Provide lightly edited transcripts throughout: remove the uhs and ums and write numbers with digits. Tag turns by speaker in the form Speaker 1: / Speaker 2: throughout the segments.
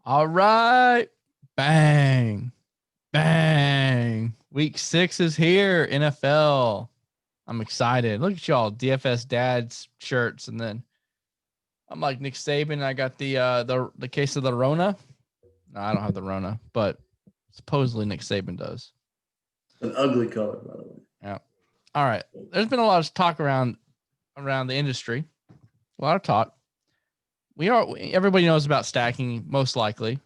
Speaker 1: All right. Bang. Bang. Week 6 is here. NFL. I'm excited. Look at y'all. DFS Dad's shirts. And then I'm like Nick Saban. I got the case of the Rona. No, I don't have the Rona, but supposedly Nick Saban does.
Speaker 2: An ugly color, by the way.
Speaker 1: Yeah. All right. There's been a lot of talk around the industry. A lot of talk. Everybody knows about stacking, most likely.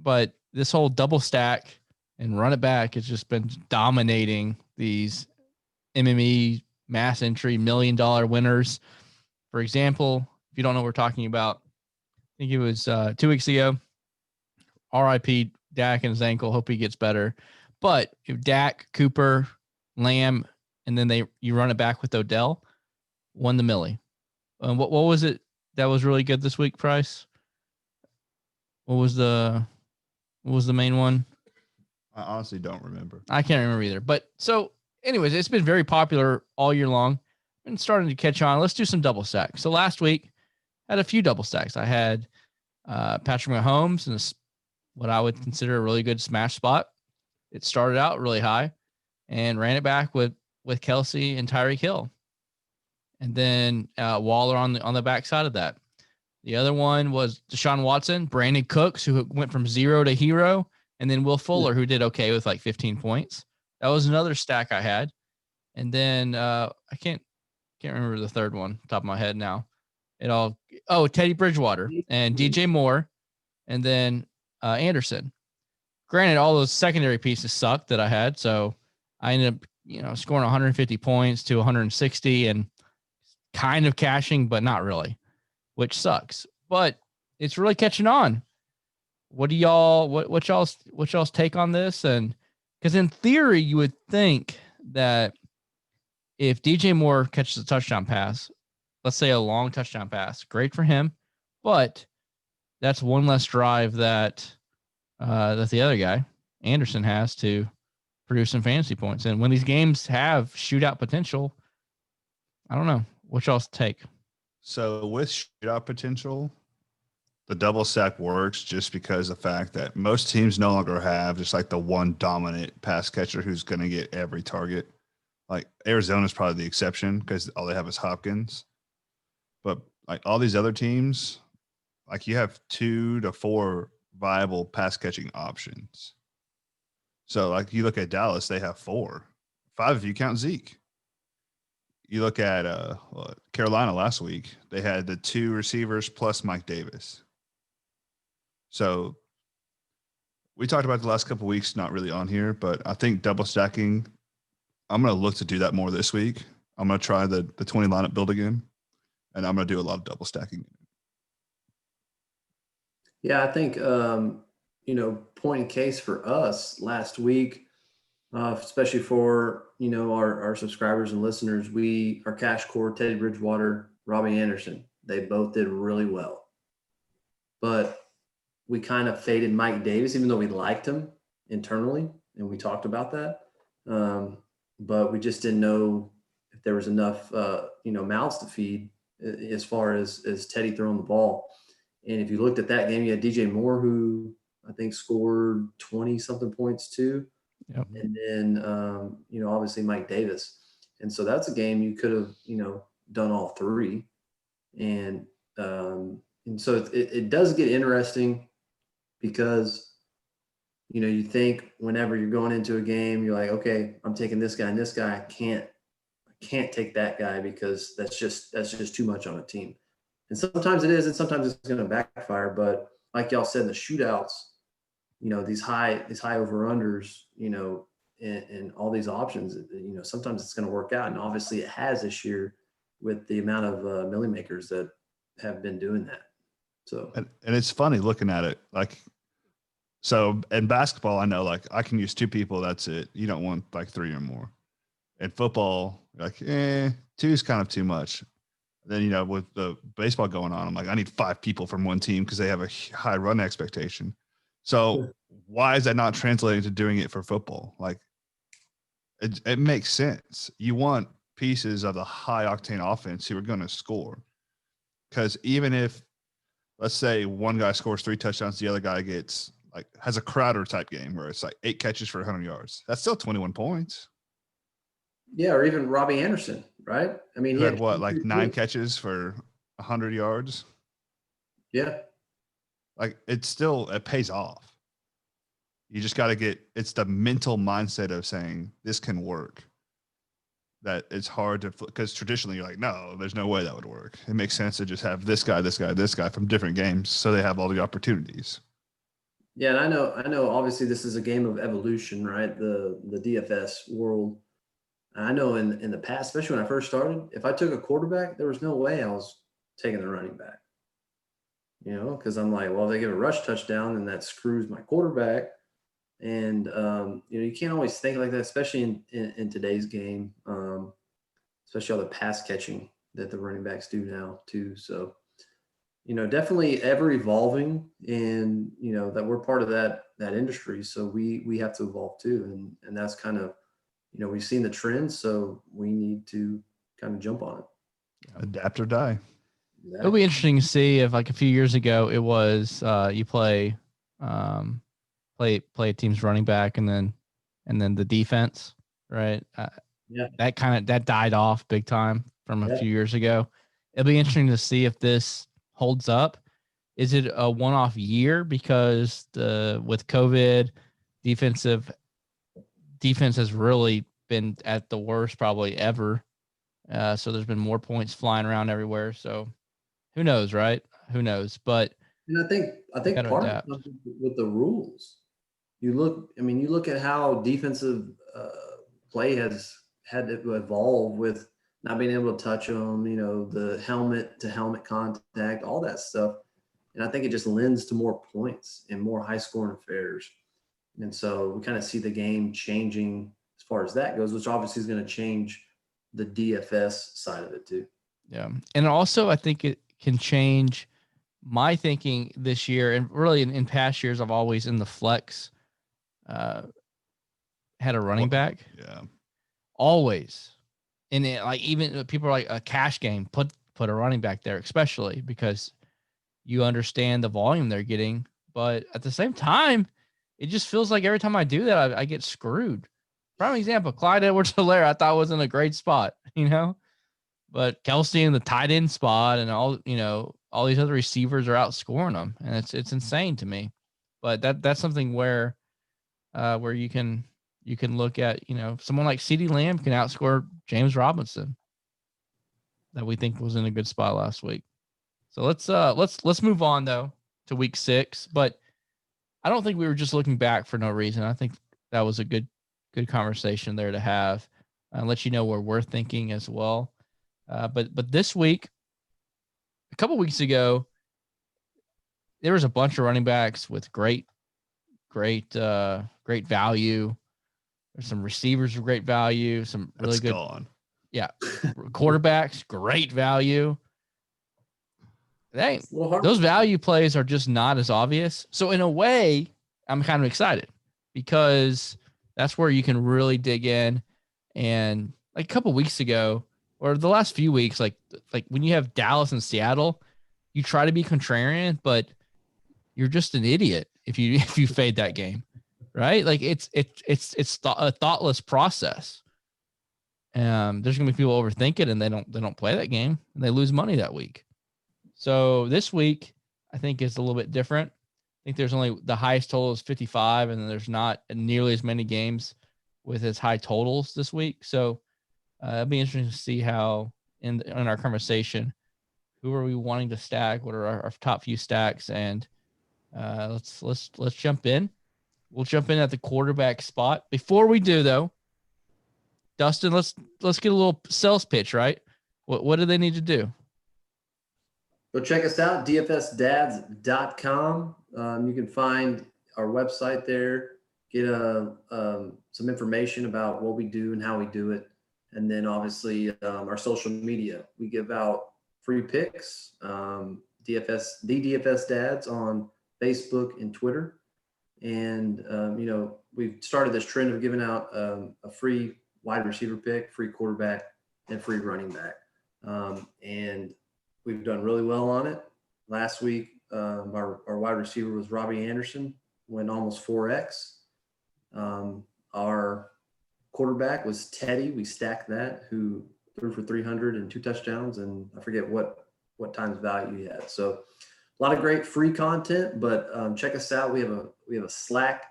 Speaker 1: But this whole double stack and run it back has just been dominating these MME mass entry $1 million winners. For example, if you don't know what we're talking about, I think it was 2 weeks ago. RIP Dak and his ankle. Hope he gets better. But if Dak, Cooper, Lamb, and then you run it back with Odell, won the millie. What was it that was really good this week, Price? What was the main one?
Speaker 3: I honestly don't remember.
Speaker 1: I can't remember either. But so, anyways, it's been very popular all year long and starting to catch on. Let's do some double stacks. So last week, I had a few double stacks. I had Patrick Mahomes in what I would consider a really good smash spot. It started out really high and ran it back with Kelsey and Tyreek Hill. And then Waller on the backside of that. The other one was Deshaun Watson, Brandon Cooks, who went from 0 to hero, and then Will Fuller, who did okay with like 15 points. That was another stack I had. And then I can't remember the third one top of my head now. Teddy Bridgewater and DJ Moore, and then Anderson. Granted, all those secondary pieces sucked that I had, so I ended up scoring 150 points to 160 and kind of cashing, but not really, which sucks. But it's really catching on. What do what's y'all's take on this? And because in theory, you would think that if DJ Moore catches a touchdown pass, let's say a long touchdown pass, great for him, but that's one less drive that the other guy, Anderson, has to produce some fantasy points. And when these games have shootout potential, I don't know. What y'all's take?
Speaker 3: So with shootout potential, the double stack works just because of the fact that most teams no longer have just like the one dominant pass catcher who's going to get every target. Like Arizona's probably the exception because all they have is Hopkins. But like all these other teams, like you have 2 to 4 viable pass catching options. So like you look at Dallas, they have 4, 5 if you count Zeke. You look at Carolina last week, they had the 2 receivers plus Mike Davis. So we talked about the last couple of weeks, not really on here, but I think double stacking, I'm going to look to do that more this week. I'm going to try the 20 lineup build again, and I'm going to do a lot of double stacking.
Speaker 2: Yeah, I think, point in case for us last week, especially for, our subscribers and listeners, our cash core, Teddy Bridgewater, Robbie Anderson, they both did really well. But we kind of faded Mike Davis, even though we liked him internally, and we talked about that. But we just didn't know if there was enough, mouths to feed as far as Teddy throwing the ball. And if you looked at that game, you had DJ Moore, who I think scored 20-something points too.
Speaker 1: Yep.
Speaker 2: And then, obviously Mike Davis. And so that's a game you could have, done all 3. And so it does get interesting because, you think whenever you're going into a game, you're like, okay, I'm taking this guy and this guy. I can't take that guy because that's just too much on a team. And sometimes it is, and sometimes it's going to backfire. But like y'all said in the shootouts, these high over-unders, and all these options, sometimes it's going to work out. And obviously it has this year with the amount of millie makers that have been doing that. So,
Speaker 3: and it's funny looking at it. Like, so in basketball, I know like I can use 2 people. That's it. You don't want like 3 or more. In football, like, 2 is kind of too much. Then, with the baseball going on, I'm like, I need 5 people from one team because they have a high run expectation. So why is that not translating to doing it for football? Like, it makes sense. You want pieces of the high octane offense who are going to score. Because even if let's say one guy scores 3 touchdowns, the other guy gets has a Crowder type game where it's 8 catches for 100 yards. That's still 21 points.
Speaker 2: Yeah, or even Robbie Anderson, right? I mean,
Speaker 3: Who
Speaker 2: he
Speaker 3: had
Speaker 2: had
Speaker 3: 9 catches for 100 yards.
Speaker 2: Yeah.
Speaker 3: It pays off. You just got to it's the mental mindset of saying this can work. That it's hard to, because traditionally you're like, no, there's no way that would work. It makes sense to just have this guy from different games, so they have all the opportunities.
Speaker 2: Yeah, and I know. Obviously, this is a game of evolution, right? The DFS world. I know in the past, especially when I first started, if I took a quarterback, there was no way I was taking the running back. Because I'm like, well, if they give a rush touchdown, then that screws my quarterback. And you can't always think like that, especially in today's game, especially all the pass catching that the running backs do now too. So, definitely ever evolving, and that we're part of that industry. So we have to evolve too, and that's kind of, we've seen the trends, so we need to kind of jump on it.
Speaker 3: Adapt or die.
Speaker 2: Exactly.
Speaker 1: It'll be interesting to see if, like, a few years ago, it was you play a team's running back and then the defense, right?
Speaker 2: Yeah.
Speaker 1: That died off big time from a few years ago. It'll be interesting to see if this holds up. Is it a one-off year because with COVID, defense has really been at the worst probably ever. So there's been more points flying around everywhere. So who knows, right? Who knows? But
Speaker 2: and I think part of it with the rules. You look at how defensive play has had to evolve with not being able to touch them, the helmet to helmet contact, all that stuff. And I think it just lends to more points and more high scoring affairs. And so we kind of see the game changing as far as that goes, which obviously is going to change the DFS side of it too.
Speaker 1: Yeah. And also I think it can change my thinking this year, and really in past years, I've always in the flex had a running back.
Speaker 3: Yeah.
Speaker 1: Always. And even people are like, a cash game, put a running back there, especially because you understand the volume they're getting. But at the same time, it just feels like every time I do that, I get screwed. Prime example, Clyde Edwards-Helaire, I thought was in a great spot, but Kelsey in the tight end spot and all these other receivers are outscoring them. And it's insane to me. But that's something where you can look at, someone like CeeDee Lamb can outscore James Robinson that we think was in a good spot last week. So let's move on though to week 6, but I don't think we were just looking back for no reason. I think that was a good conversation there to have, and let you know where we're thinking as well. But this week, a couple weeks ago, there was a bunch of running backs with great value. There's some receivers with great value, some really good. Yeah, quarterbacks, great value. Those value plays are just not as obvious. So in a way, I'm kind of excited because that's where you can really dig in. And like a couple weeks ago, or the last few weeks, like when you have Dallas and Seattle, you try to be contrarian, but you're just an idiot if you fade that game, right? Like it's a thoughtless process. There's gonna be people overthink it and they don't play that game and they lose money that week. So this week, I think is a little bit different. I think there's only the highest total is 55, and then there's not nearly as many games with as high totals this week. So it'll be interesting to see how in our conversation, who are we wanting to stack? What are our top few stacks? And let's jump in. We'll jump in at the quarterback spot. Before we do though, Dustin, let's get a little sales pitch, right? What do they need to do?
Speaker 2: Go check us out, dfsdads.com. You can find our website there, get some information about what we do and how we do it. And then obviously our social media. We give out free picks, the DFS Dads on Facebook and Twitter. And, we've started this trend of giving out a free wide receiver pick, free quarterback, and free running back. And we've done really well on it. Last week, our wide receiver was Robbie Anderson, went almost 4x. Our quarterback was Teddy. We stacked that, who threw for 300 and 2 touchdowns, and I forget what times value he had. So a lot of great free content, but check us out. We have a Slack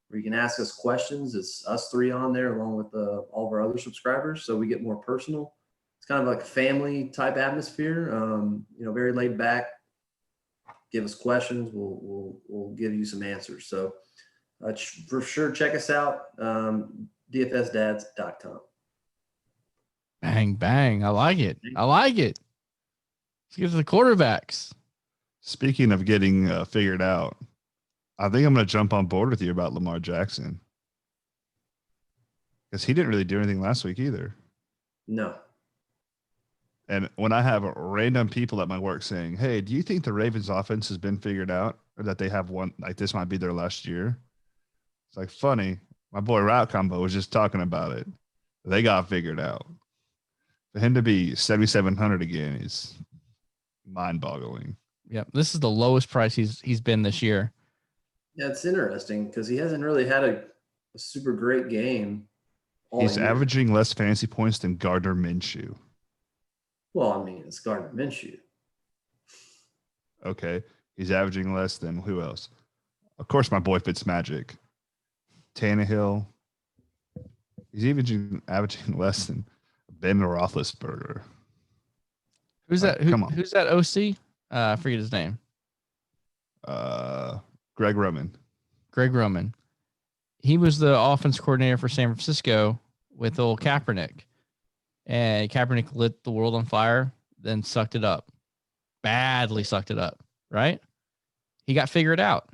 Speaker 2: where you can ask us questions. It's us 3 on there along with all of our other subscribers, so we get more personal. It's kind of like a family type atmosphere. Very laid back. Give us questions. We'll give you some answers. So for sure, check us out. DFSdads.com.
Speaker 1: Bang, bang. I like it. Let's get to the quarterbacks.
Speaker 3: Speaking of getting figured out, I think I'm going to jump on board with you about Lamar Jackson, because he didn't really do anything last week either.
Speaker 2: No.
Speaker 3: And when I have random people at my work saying, hey, do you think the Ravens offense has been figured out, or that they have one, like this might be their last year? It's like funny. My boy Route Combo was just talking about it. They got figured out. For him to be 7,700 again is mind-boggling.
Speaker 1: Yep. This is the lowest price he's been this year.
Speaker 2: Yeah, it's interesting because he hasn't really had a super great game.
Speaker 3: He's averaging less fantasy points than Gardner Minshew.
Speaker 2: Well, I mean, it's Gardner Minshew.
Speaker 3: Okay. He's averaging less than who else? Of course, my boy Fitzmagic. Tannehill. He's even averaging less than Ben Roethlisberger.
Speaker 1: Who's that?
Speaker 3: Come on.
Speaker 1: Who's that OC? I forget his name.
Speaker 3: Greg Roman.
Speaker 1: Greg Roman. He was the offense coordinator for San Francisco with old Kaepernick. And Kaepernick lit the world on fire, then sucked it up. Badly sucked it up, right? He got figured out.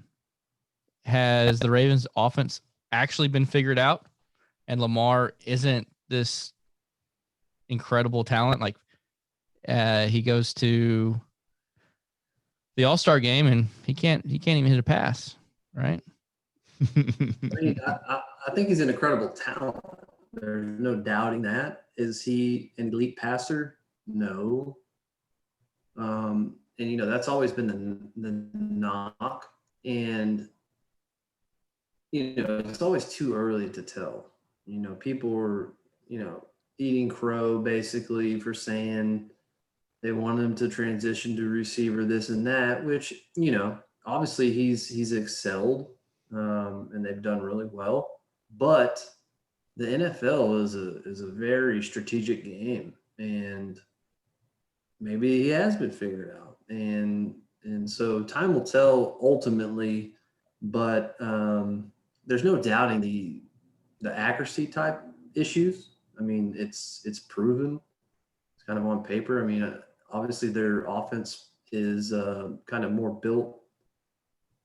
Speaker 1: Has the Ravens offense actually been figured out? And Lamar isn't this incredible talent. Like he goes to the All-Star game and he can't even hit a pass, right?
Speaker 2: I mean, I think he's an incredible talent. There's no doubting that. Is he an elite passer? No. And that's always been the knock. And it's always too early to tell. People were eating crow basically for saying they want him to transition to receiver, this and that, which obviously he's excelled, and they've done really well. But the NFL is a very strategic game, and maybe he has been figured out, and so time will tell ultimately. But there's no doubting the accuracy type issues. I mean, it's proven. It's kind of on paper. I mean, obviously their offense is kind of more built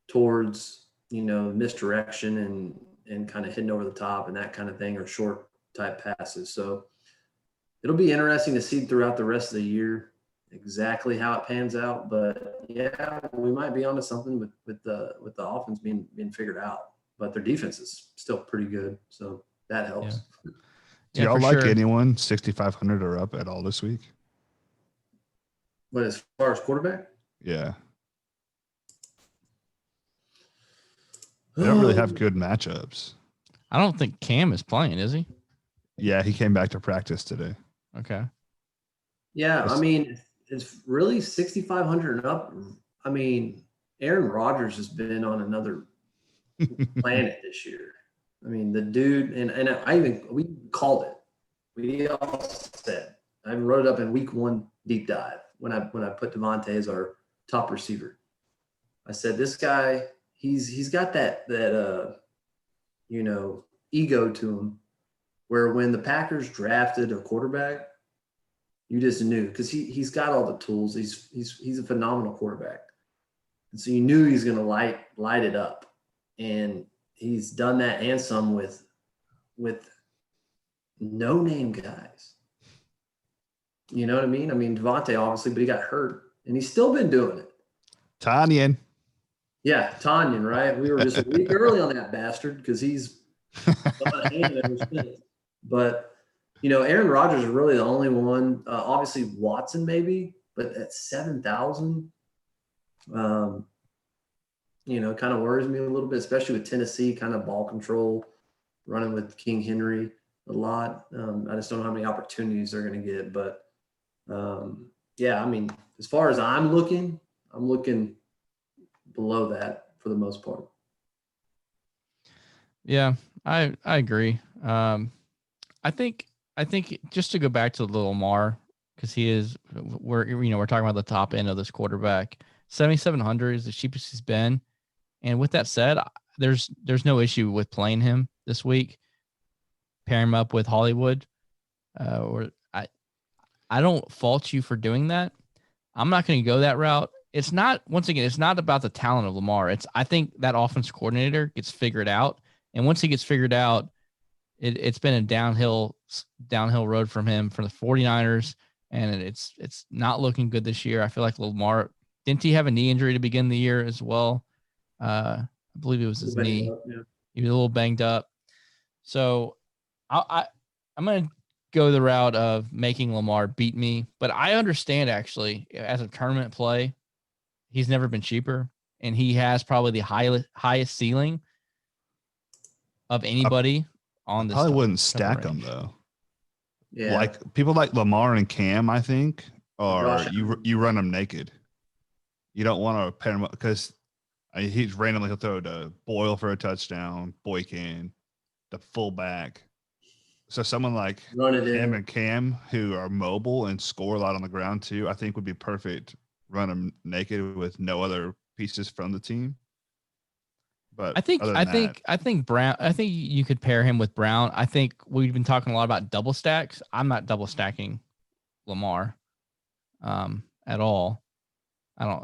Speaker 2: towards misdirection and kind of hitting over the top and that kind of thing, or short type passes. So it'll be interesting to see throughout the rest of the year exactly how it pans out. But yeah, we might be onto something with the offense being figured out. But their defense is still pretty good, so that helps.
Speaker 3: Yeah. Do y'all like anyone 6,500 or up at all this week?
Speaker 2: But as far as quarterback?
Speaker 3: Yeah. They don't really have good matchups.
Speaker 1: I don't think Cam is playing, is he?
Speaker 3: Yeah, he came back to practice today.
Speaker 1: Okay.
Speaker 2: Yeah, I mean, it's really 6,500 and up. I mean, Aaron Rodgers has been on another planet this year. I mean, the dude, and we called it. We all said, I wrote it up in week 1 deep dive when I put Devontae as our top receiver. I said, this guy, he's got that ego to him, where when the Packers drafted a quarterback, you just knew, because he's got all the tools. He's a phenomenal quarterback, and so you knew he's going to light it up, and he's done that and some with no name guys. You know what I mean? I mean, Devontae obviously, but he got hurt, and he's still been doing it.
Speaker 3: Tanyan.
Speaker 2: Yeah, Tanyan, right? We were just a week early on that bastard because he's on a hand ever since. But, Aaron Rodgers is really the only one. Obviously, Watson maybe, but at 7,000, kind of worries me a little bit, especially with Tennessee kind of ball control, running with King Henry a lot. I just don't know how many opportunities they're going to get. But, yeah, I mean, as far as I'm looking below that for the most part.
Speaker 1: Yeah, I agree. I think just to go back to Lamar, because we're talking about the top end of this quarterback. 7,700 is the cheapest he's been, and with that said, there's no issue with playing him this week. Pair him up with Hollywood, or I don't fault you for doing that. I'm not going to go that route. It's not about the talent of Lamar. I think that offense coordinator gets figured out, and once he gets figured out, it's been a downhill road from him for the 49ers, and it's not looking good this year. I feel like Lamar, didn't he have a knee injury to begin the year as well? I believe it was his knee.
Speaker 2: Yeah.
Speaker 1: He was a little banged up. So I'm going to go the route of making Lamar beat me, but I understand actually as a tournament play, he's never been cheaper, and he has probably the highest ceiling of anybody on this.
Speaker 3: Probably wouldn't stack them though.
Speaker 2: Yeah.
Speaker 3: Like people like Lamar and Cam, I think, or you run them naked. You don't want to pair them up because he'll throw to Boyle for a touchdown, Boykin, the fullback. So someone like him and Cam, who are mobile and score a lot on the ground too, I think would be perfect. Run them naked with no other pieces from the team. But
Speaker 1: I think Brown. I think you could pair him with Brown. I think we've been talking a lot about double stacks. I'm not double stacking Lamar, at all.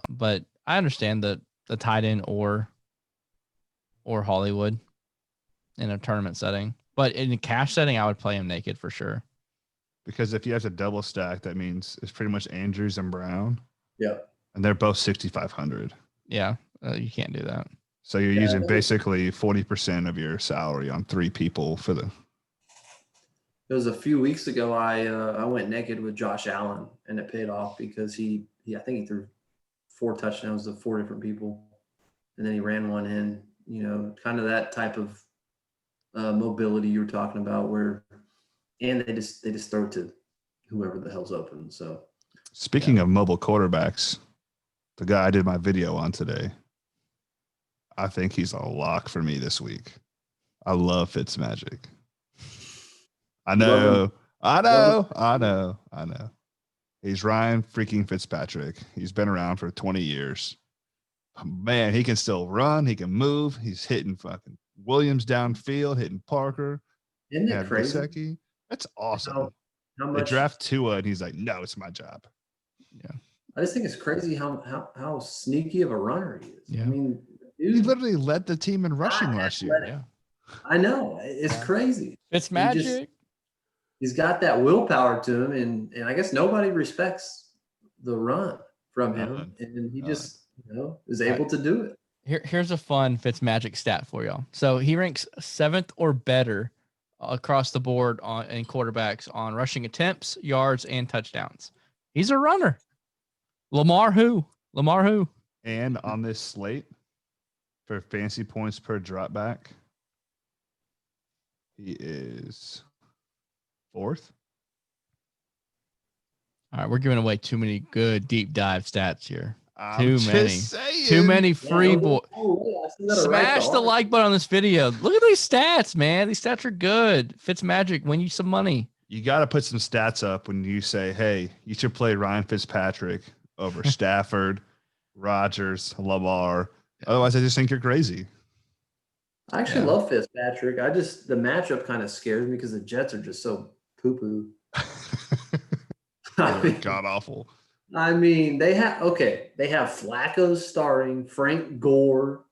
Speaker 1: But I understand the tight end or Hollywood in a tournament setting. But in a cash setting, I would play him naked for sure.
Speaker 3: Because if you have to double stack, that means it's pretty much Andrews and Brown.
Speaker 2: Yeah.
Speaker 3: And they're both 6,500.
Speaker 1: Yeah, you can't do that.
Speaker 3: So you're using basically 40% of your salary on 3 people for the.
Speaker 2: It was a few weeks ago. I went naked with Josh Allen, and it paid off because I think he threw 4 touchdowns to 4 different people, and then he ran one in. Kind of that type of mobility you were talking about, and they just throw it to whoever the hell's open. So,
Speaker 3: speaking of mobile quarterbacks, the guy I did my video on today, I think he's a lock for me this week. I love Fitzmagic. I know. He's Ryan freaking Fitzpatrick. He's been around for 20 years. Man, he can still run. He can move. He's hitting fucking Williams downfield, hitting Parker.
Speaker 2: Isn't that crazy?
Speaker 3: Gesicki. That's awesome.
Speaker 2: How much?
Speaker 3: They draft Tua, and he's like, no, it's my job.
Speaker 1: Yeah.
Speaker 2: I just think it's crazy how sneaky of a runner he is.
Speaker 1: Yeah.
Speaker 2: I mean,
Speaker 3: he literally led the team in rushing last year.
Speaker 1: Yeah.
Speaker 2: I know. It's crazy.
Speaker 1: It's magic.
Speaker 2: He's got that willpower to him, and I guess nobody respects the run from him, and he just is able to do it.
Speaker 1: Here's a fun Fitzmagic stat for y'all. So he ranks 7th or better across the board in quarterbacks on rushing attempts, yards, and touchdowns. He's a runner. Lamar who?
Speaker 3: And on this slate, for fantasy points per drop back, he is 4th.
Speaker 1: All right, we're giving away too many good deep dive stats here.
Speaker 3: Too
Speaker 1: many free boys. Smash the like button on this video. Look at these stats, man. These stats are good. Fitzmagic, win you some money.
Speaker 3: You got to put some stats up when you say, hey, you should play Ryan Fitzpatrick over Stafford, Rodgers, Lamar. Otherwise, I just think you're crazy.
Speaker 2: I actually love Fitzpatrick. The matchup kind of scares me because the Jets are just so poo-poo.
Speaker 3: God awful.
Speaker 2: I mean, they have Flacco starting, Frank Gore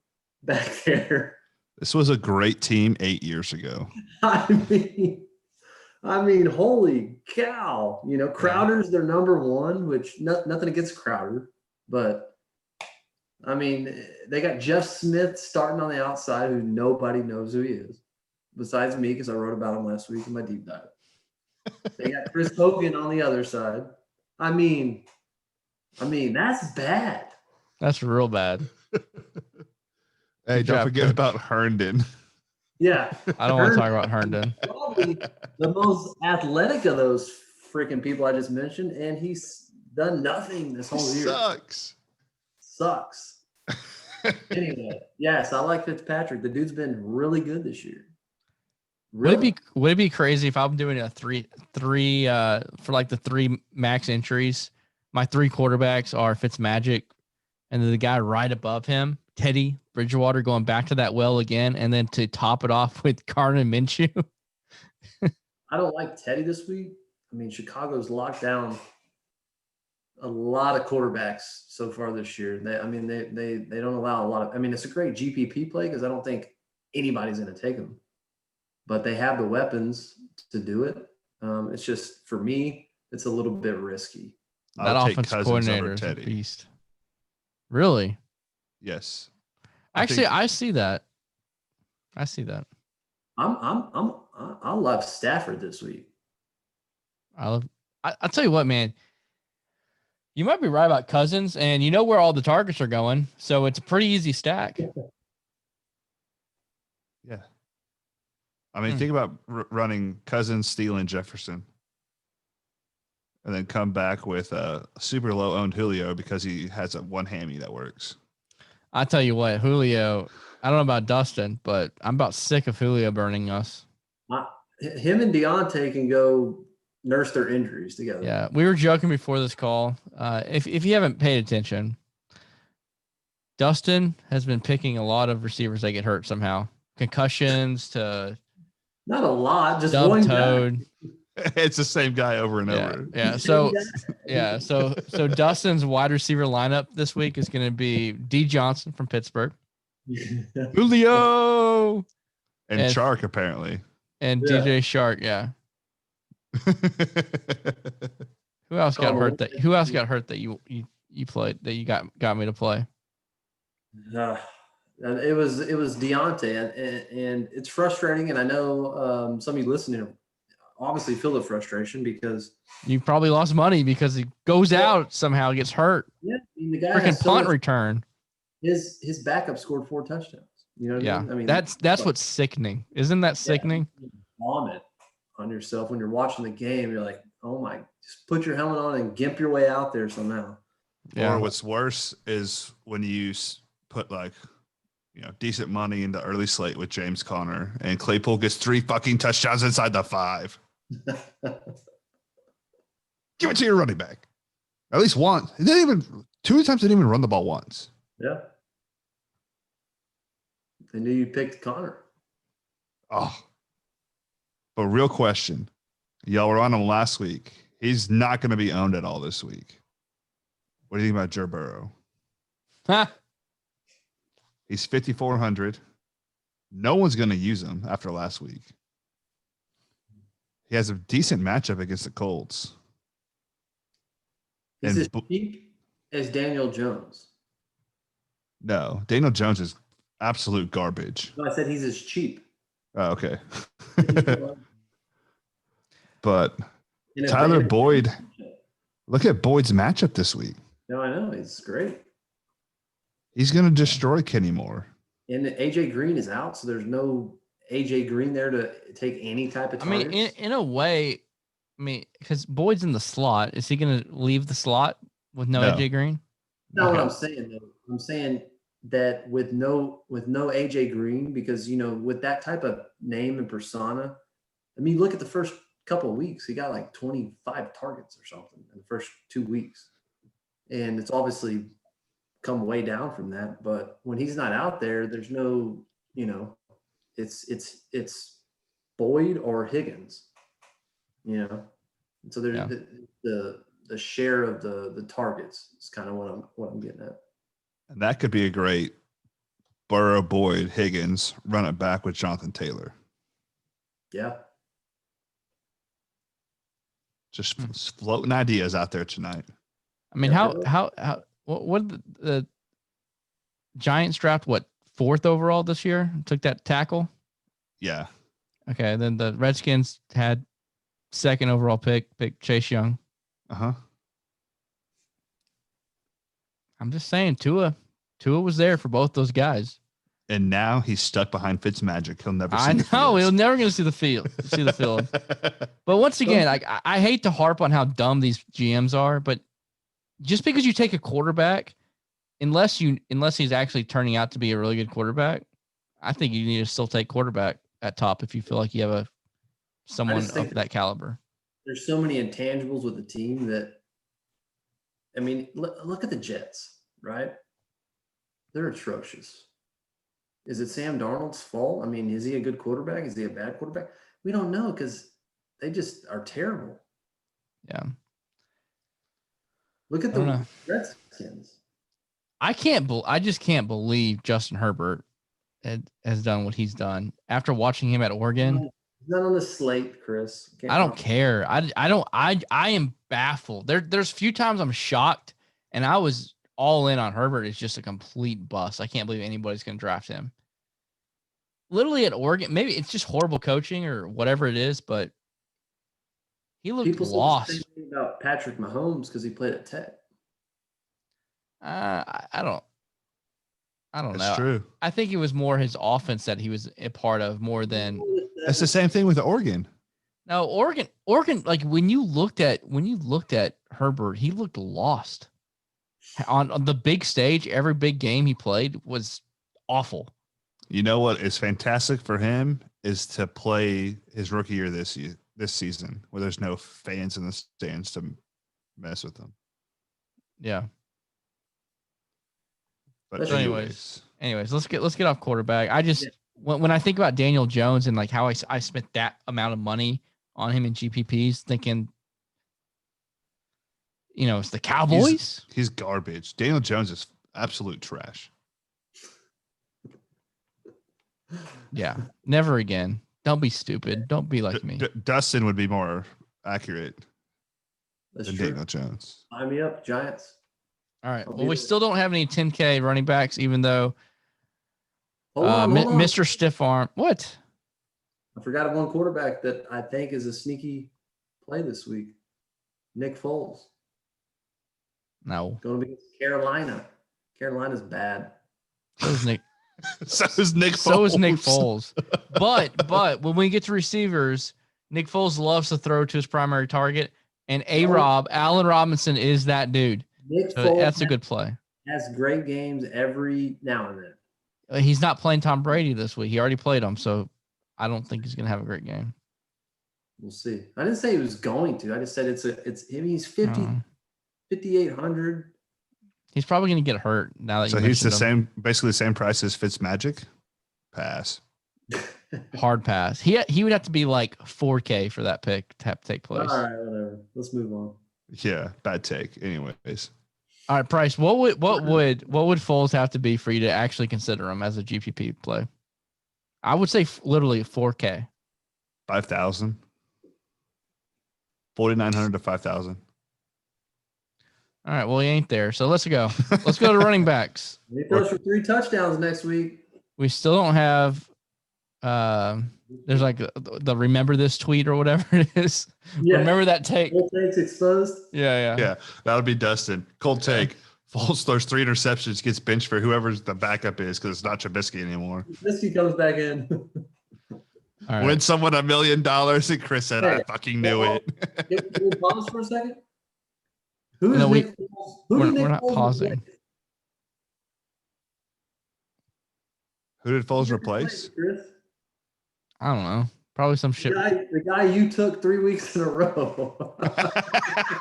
Speaker 2: back there.
Speaker 3: This was a great team 8 years ago.
Speaker 2: I mean, holy cow! Crowder's their number 1, which nothing against Crowder, but I mean, they got Jeff Smith starting on the outside, who nobody knows who he is, besides me because I wrote about him last week in my deep dive. They got Chris Hogan on the other side. I mean, that's bad.
Speaker 1: That's real bad.
Speaker 3: Hey,
Speaker 1: Good
Speaker 3: don't
Speaker 1: job,
Speaker 3: forget
Speaker 1: coach.
Speaker 3: about Herndon.
Speaker 2: Yeah.
Speaker 1: I don't want to talk about Herndon.
Speaker 2: Probably the most athletic of those freaking people I just mentioned, and he's done nothing this whole year. Sucks. Anyway, yes, I like Fitzpatrick. The dude's been really good this year. Really?
Speaker 1: Would it be crazy if I'm doing a three for like the 3 max entries? My 3 quarterbacks are Fitzmagic, and then the guy right above him, Teddy Bridgewater, going back to that well again, and then to top it off with Gardner Minshew.
Speaker 2: I don't like Teddy this week. I mean, Chicago's locked down a lot of quarterbacks so far this year. They don't allow a lot of. I mean, it's a great GPP play because I don't think anybody's going to take them, but they have the weapons to do it. It's just for me, it's a little bit risky.
Speaker 1: That offense coordinator is a beast. Really?
Speaker 3: Yes.
Speaker 1: Actually, I see that. I
Speaker 2: love Stafford this week.
Speaker 1: I'll tell you what, man. You might be right about Cousins, and you know where all the targets are going, so it's a pretty easy stack.
Speaker 3: Yeah. I mean, think about running Cousins, Steele, and Jefferson, and then come back with a super low owned Julio because he has a one hammy that works.
Speaker 1: I tell you what, Julio. I don't know about Dustin, but I'm about sick of Julio burning us.
Speaker 2: Him and Deontay can go nurse their injuries together.
Speaker 1: Yeah, we were joking before this call. If you haven't paid attention, Dustin has been picking a lot of receivers that get hurt somehow. Concussions to
Speaker 2: not a lot, just
Speaker 1: Dub
Speaker 2: one
Speaker 1: Toad.
Speaker 2: guy.
Speaker 3: It's the same guy over and over.
Speaker 1: Yeah. So Dustin's wide receiver lineup this week is going to be D Johnson from Pittsburgh, Julio,
Speaker 3: and Chark apparently,
Speaker 1: and DJ Shark. Yeah. Who else got hurt? Who else got hurt that you played that you got me to play?
Speaker 2: It was Deontay, and it's frustrating. And I know some of you listening obviously feel the frustration because
Speaker 1: you probably lost money because he goes out somehow, gets hurt.
Speaker 2: Yeah, I mean, the guy
Speaker 1: freaking punt return.
Speaker 2: His backup scored 4 touchdowns. You know what I mean? I mean
Speaker 1: that's what's sickening. Isn't that sickening?
Speaker 2: Vomit on yourself when you're watching the game. You're like, oh my, just put your helmet on and gimp your way out there somehow.
Speaker 3: Yeah. Or what's worse is when you put decent money into early slate with James Conner and Claypool gets 3 fucking touchdowns inside the 5. Give it to your running back. At least once. It didn't even 2 times they didn't even run the ball once.
Speaker 2: Yeah. They knew you picked Conner.
Speaker 3: Oh. But real question. Y'all were on him last week. He's not going to be owned at all this week. What do you think about Joe Burrow? He's 5,400. No one's going to use him after last week. He has a decent matchup against the Colts.
Speaker 2: He's as cheap as Daniel Jones.
Speaker 3: No, Daniel Jones is absolute garbage.
Speaker 2: No, I said he's as cheap.
Speaker 3: Oh, okay. But Tyler Boyd, look at Boyd's matchup this week.
Speaker 2: No, I know. It's great.
Speaker 3: He's going to destroy Kenny Moore.
Speaker 2: And AJ Green is out, so there's no AJ Green there to take any type of targets.
Speaker 1: I mean, in a way, because Boyd's in the slot, is he going to leave the slot with no AJ Green?
Speaker 2: No, what I'm saying though. I'm saying that with no AJ Green, because with that type of name and persona, I mean, look at the first couple of weeks. He got like 25 targets or something in the first 2 weeks, and it's obviously come way down from that. But when he's not out there, there's no, it's Boyd or Higgins, And so there's the share of the targets is kind of what I'm getting at.
Speaker 3: And that could be a great Burrow, Boyd, Higgins, run it back with Jonathan Taylor.
Speaker 2: Yeah.
Speaker 3: Just floating ideas out there tonight.
Speaker 1: I mean, what did the Giants draft? What, 4th overall this year? Took that tackle.
Speaker 3: Yeah.
Speaker 1: Okay. Then the Redskins had 2nd overall pick Chase Young. I'm just saying, Tua was there for both those guys.
Speaker 3: And now he's stuck behind Fitzmagic. He'll never see
Speaker 1: I
Speaker 3: the
Speaker 1: know
Speaker 3: field.
Speaker 1: he'll never going to see the field. But once again, like I hate to harp on how dumb these GMs are, but just because you take a quarterback, unless he's actually turning out to be a really good quarterback, I think you need to still take quarterback at top if you feel like you have someone of that caliber.
Speaker 2: There's so many intangibles with the team that, I mean, look at the Jets, right? They're atrocious. Is it Sam Darnold's fault? I mean, is he a good quarterback? Is he a bad quarterback? We don't know because they just are terrible.
Speaker 1: Yeah.
Speaker 2: Look at the Redskins.
Speaker 1: I just can't believe Justin Herbert has done what he's done after watching him at Oregon.
Speaker 2: He's not on the slate, Chris.
Speaker 1: I don't care. I am baffled. There's few times I'm shocked, and I was all in on Herbert. It's just a complete bust. I can't believe anybody's going to draft him. Literally at Oregon, maybe it's just horrible coaching or whatever it is, but he looked lost.
Speaker 2: Say the same thing about Patrick Mahomes because he played at Tech.
Speaker 1: I don't know.
Speaker 3: That's true.
Speaker 1: I think it was more his offense that he was a part of more than.
Speaker 3: That's the same thing with Oregon.
Speaker 1: No, Oregon. Like when you looked at Herbert, he looked lost on the big stage. Every big game he played was awful.
Speaker 3: You know what is fantastic for him is to play his rookie year this season where there's no fans in the stands to mess with them.
Speaker 1: Yeah.
Speaker 3: But
Speaker 1: anyways, let's get off quarterback. I just when I think about Daniel Jones and like how I spent that amount of money on him in GPPs, thinking, it's the Cowboys.
Speaker 3: He's garbage. Daniel Jones is absolute trash.
Speaker 1: Yeah, never again. Don't be stupid. Don't be like me.
Speaker 3: Dustin would be more accurate
Speaker 2: than
Speaker 3: Daniel Jones.
Speaker 2: Sign me up, Giants.
Speaker 1: All right. Well, we still don't have any 10K running backs, even though
Speaker 2: hold on.
Speaker 1: Mr. Stiff Arm. What?
Speaker 2: I forgot one quarterback that I think is a sneaky play this week. Nick Foles.
Speaker 1: No.
Speaker 2: Going to be Carolina. Carolina's bad.
Speaker 1: So is Nick.
Speaker 3: So is Nick
Speaker 1: Foles. But when we get to receivers, Nick Foles loves to throw to his primary target, and Allen Robinson is that dude.
Speaker 2: Nick Foles
Speaker 1: that's a good play.
Speaker 2: Has great games every now and then.
Speaker 1: He's not playing Tom Brady this week. He already played him, so I don't think he's going to have a great game.
Speaker 2: We'll see. I didn't say he was going to. I just said it's him. He's 5,800.
Speaker 1: He's probably going to get hurt now that.
Speaker 3: So he's basically the same price as Fitzmagic. Pass.
Speaker 1: Hard pass. He would have to be like 4K for that pick to have to take place.
Speaker 2: All right, whatever. Let's move on.
Speaker 3: Yeah, bad take. Anyways.
Speaker 2: All
Speaker 1: right, Price. What would Foles have to be for you to actually consider him as a GPP play? I would say literally 4K.
Speaker 3: 5,000. 4,900 to 5,000.
Speaker 1: All right. Well, he ain't there. So let's go. Let's go to running backs.
Speaker 2: He throws for 3 touchdowns next week.
Speaker 1: We still don't have. There's like the remember this tweet or whatever it is. Yeah. Remember that take.
Speaker 2: Cold takes exposed.
Speaker 1: Yeah.
Speaker 3: That would be Dustin. Cold take. Foles throws 3 interceptions, gets benched for whoever's the backup is because it's not Trubisky anymore.
Speaker 2: Trubisky comes back in.
Speaker 1: All right.
Speaker 3: Win someone $1 million, and Chris said, "I fucking knew it."
Speaker 2: Can we pause for a second?
Speaker 1: We're not pausing.
Speaker 3: Who did Foles replace?
Speaker 1: I don't know. Probably some shit.
Speaker 2: The guy you took 3 weeks in a row.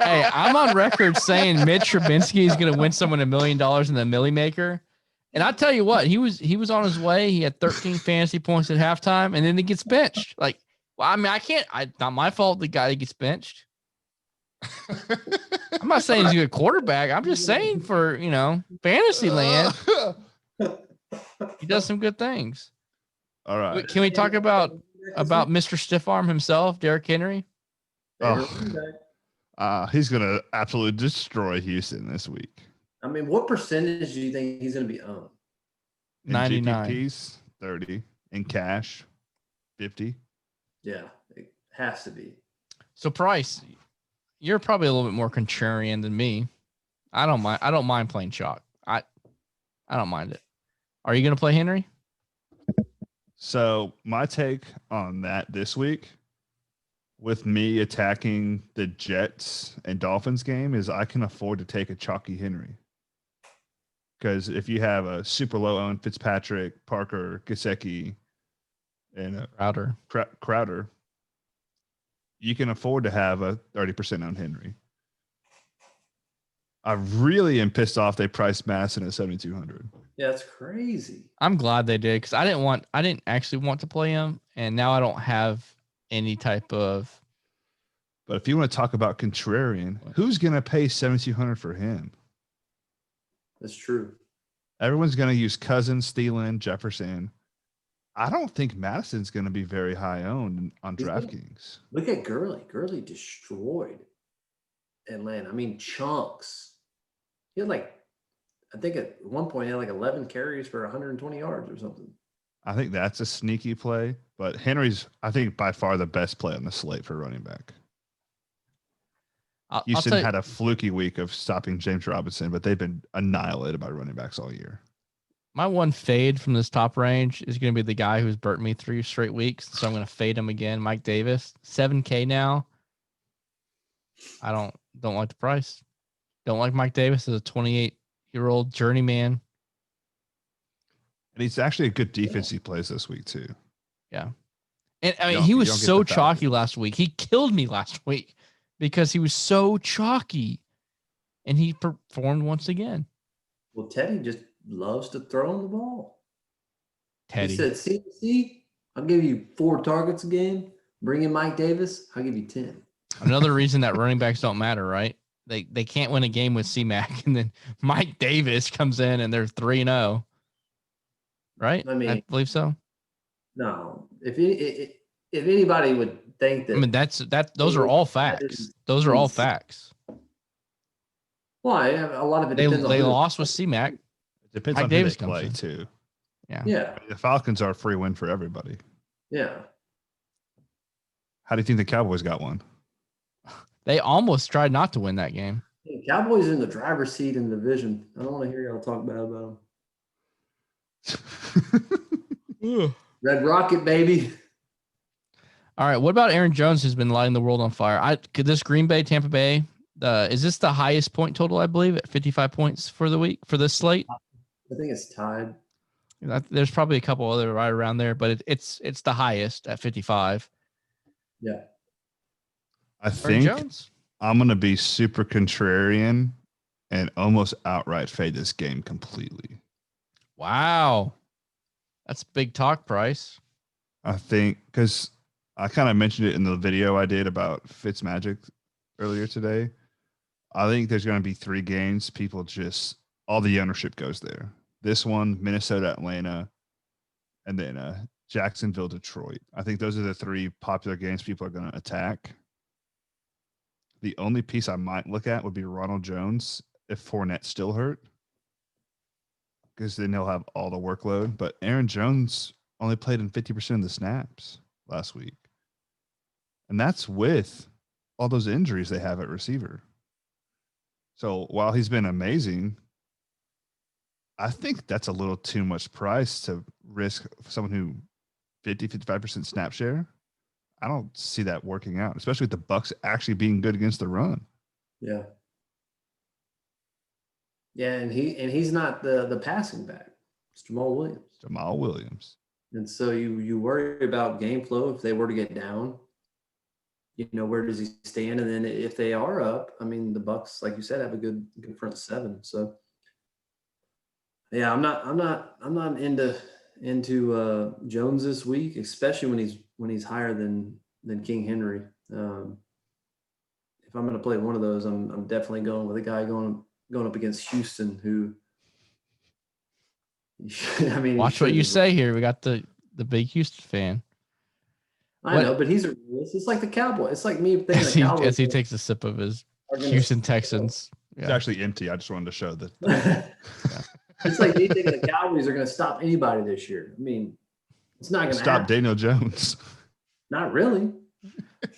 Speaker 1: Hey, I'm on record saying Mitch Trubisky is going to win someone $1 million in the Millie Maker. And I tell you what, he was on his way. He had 13 fantasy points at halftime, and then he gets benched. Like, well, I mean, not my fault. The guy that gets benched. I'm not saying he's a good quarterback. I'm just saying for fantasy land, he does some good things.
Speaker 3: All right.
Speaker 1: Can we talk about Mr. Stiff Arm himself, Derrick Henry?
Speaker 3: He's gonna absolutely destroy Houston this week.
Speaker 2: I mean, what percentage do you think he's gonna be owned?
Speaker 1: 99.
Speaker 3: GPPs, 30. In cash, 50.
Speaker 2: Yeah, it has to be.
Speaker 1: So Price, you're probably a little bit more contrarian than me. I don't mind playing chalk. I don't mind it. Are you gonna play Henry?
Speaker 3: So my take on that this week, with me attacking the Jets and Dolphins game, is I can afford to take a chalky Henry. Because if you have a super low owned Fitzpatrick, Parker, Gesicki, and Crowder, you can afford to have a 30% on Henry. I really am pissed off they priced Madison at 7,200.
Speaker 2: Yeah, that's crazy.
Speaker 1: I'm glad they did because I didn't actually want to play him, and now I don't have any type of.
Speaker 3: But if you want to talk about contrarian, who's going to pay 7,200 for him?
Speaker 2: That's true.
Speaker 3: Everyone's going to use Cousins, Thielen, Jefferson. I don't think Madison's going to be very high owned on DraftKings.
Speaker 2: Look at Gurley. Gurley destroyed Atlanta. I mean, chunks. He had I think at one point he had 11 carries for 120 yards or something.
Speaker 3: I think that's a sneaky play, but Henry's, I think, by far the best play on the slate for running back. Houston had a fluky week of stopping James Robinson, but they've been annihilated by running backs all year.
Speaker 1: My one fade from this top range is going to be the guy who's burnt me 3 straight weeks, so I'm going to fade him again. Mike Davis, $7K now. I don't like the price. Don't like Mike Davis as a 28-year-old journeyman.
Speaker 3: And he's actually a good defense he plays this week too.
Speaker 1: Yeah. And I mean, he was so chalky last week. He killed me last week because he was so chalky. And he performed once again.
Speaker 2: Well, Teddy just loves to throw him the ball.
Speaker 1: Teddy.
Speaker 2: He said, see, I'll give you 4 targets a game. Bring in Mike Davis. I'll give you 10.
Speaker 1: Another reason that running backs don't matter, right? They can't win a game with C-Mac, and then Mike Davis comes in and they're 3-0. Right?
Speaker 2: I mean,
Speaker 1: I believe so.
Speaker 2: No. If anybody would think that,
Speaker 1: I mean, those are all facts. Those are all facts.
Speaker 2: Well, a lot of it depends on
Speaker 1: they lost with C-Mac.
Speaker 3: It depends
Speaker 1: Mike
Speaker 3: on
Speaker 1: Davis
Speaker 3: who they play too.
Speaker 1: Yeah.
Speaker 2: Yeah.
Speaker 3: The Falcons are a free win for everybody.
Speaker 2: Yeah.
Speaker 3: How do you think the Cowboys got one?
Speaker 1: They almost tried not to win that game.
Speaker 2: Yeah, Cowboys in the driver's seat in the division. I don't want to hear y'all talk bad about them. Red Rocket, baby.
Speaker 1: All right. What about Aaron Jones, who's been lighting the world on fire? Could this Green Bay, Tampa Bay, is this the highest point total, I believe, at 55 points for the week for this slate?
Speaker 2: I think it's tied.
Speaker 1: There's probably a couple other right around there, but it's the highest at 55.
Speaker 2: Yeah.
Speaker 3: I think I'm going to be super contrarian and almost outright fade this game completely.
Speaker 1: Wow. That's big talk price.
Speaker 3: I think because I kind of mentioned it in the video I did about Fitzmagic earlier today. I think there's going to be 3 games. People just, all the ownership goes there. This one, Minnesota, Atlanta, and then Jacksonville, Detroit. I think those are the 3 popular games people are going to attack. The only piece I might look at would be Ronald Jones if Fournette's still hurt, because then he'll have all the workload. But Aaron Jones only played in 50% of the snaps last week. And that's with all those injuries they have at receiver. So while he's been amazing, I think that's a little too much price to risk someone who 55% snap share. I don't see that working out, especially with the Bucs actually being good against the run.
Speaker 2: Yeah. Yeah, and he's not the passing back. It's Jamal Williams. And so you worry about game flow if they were to get down. Where does he stand? And then if they are up, I mean, the Bucs, like you said, have a good front 7. So yeah, I'm not into Jones this week, especially when he's higher than King Henry. If I'm going to play one of those, I'm definitely going with a guy going up against Houston, who, I mean,
Speaker 1: watch what you say here. We got the big Houston fan.
Speaker 2: I know, but he's a realist. It's like the Cowboy. It's like me thinking the Cowboys.
Speaker 1: As he takes a sip of his Houston Texans.
Speaker 3: It's actually empty. I just wanted to show that.
Speaker 2: Yeah. It's like me thinking the Cowboys are going to stop anybody this year. I mean, it's not going to
Speaker 3: stop Daniel Jones.
Speaker 2: Not really.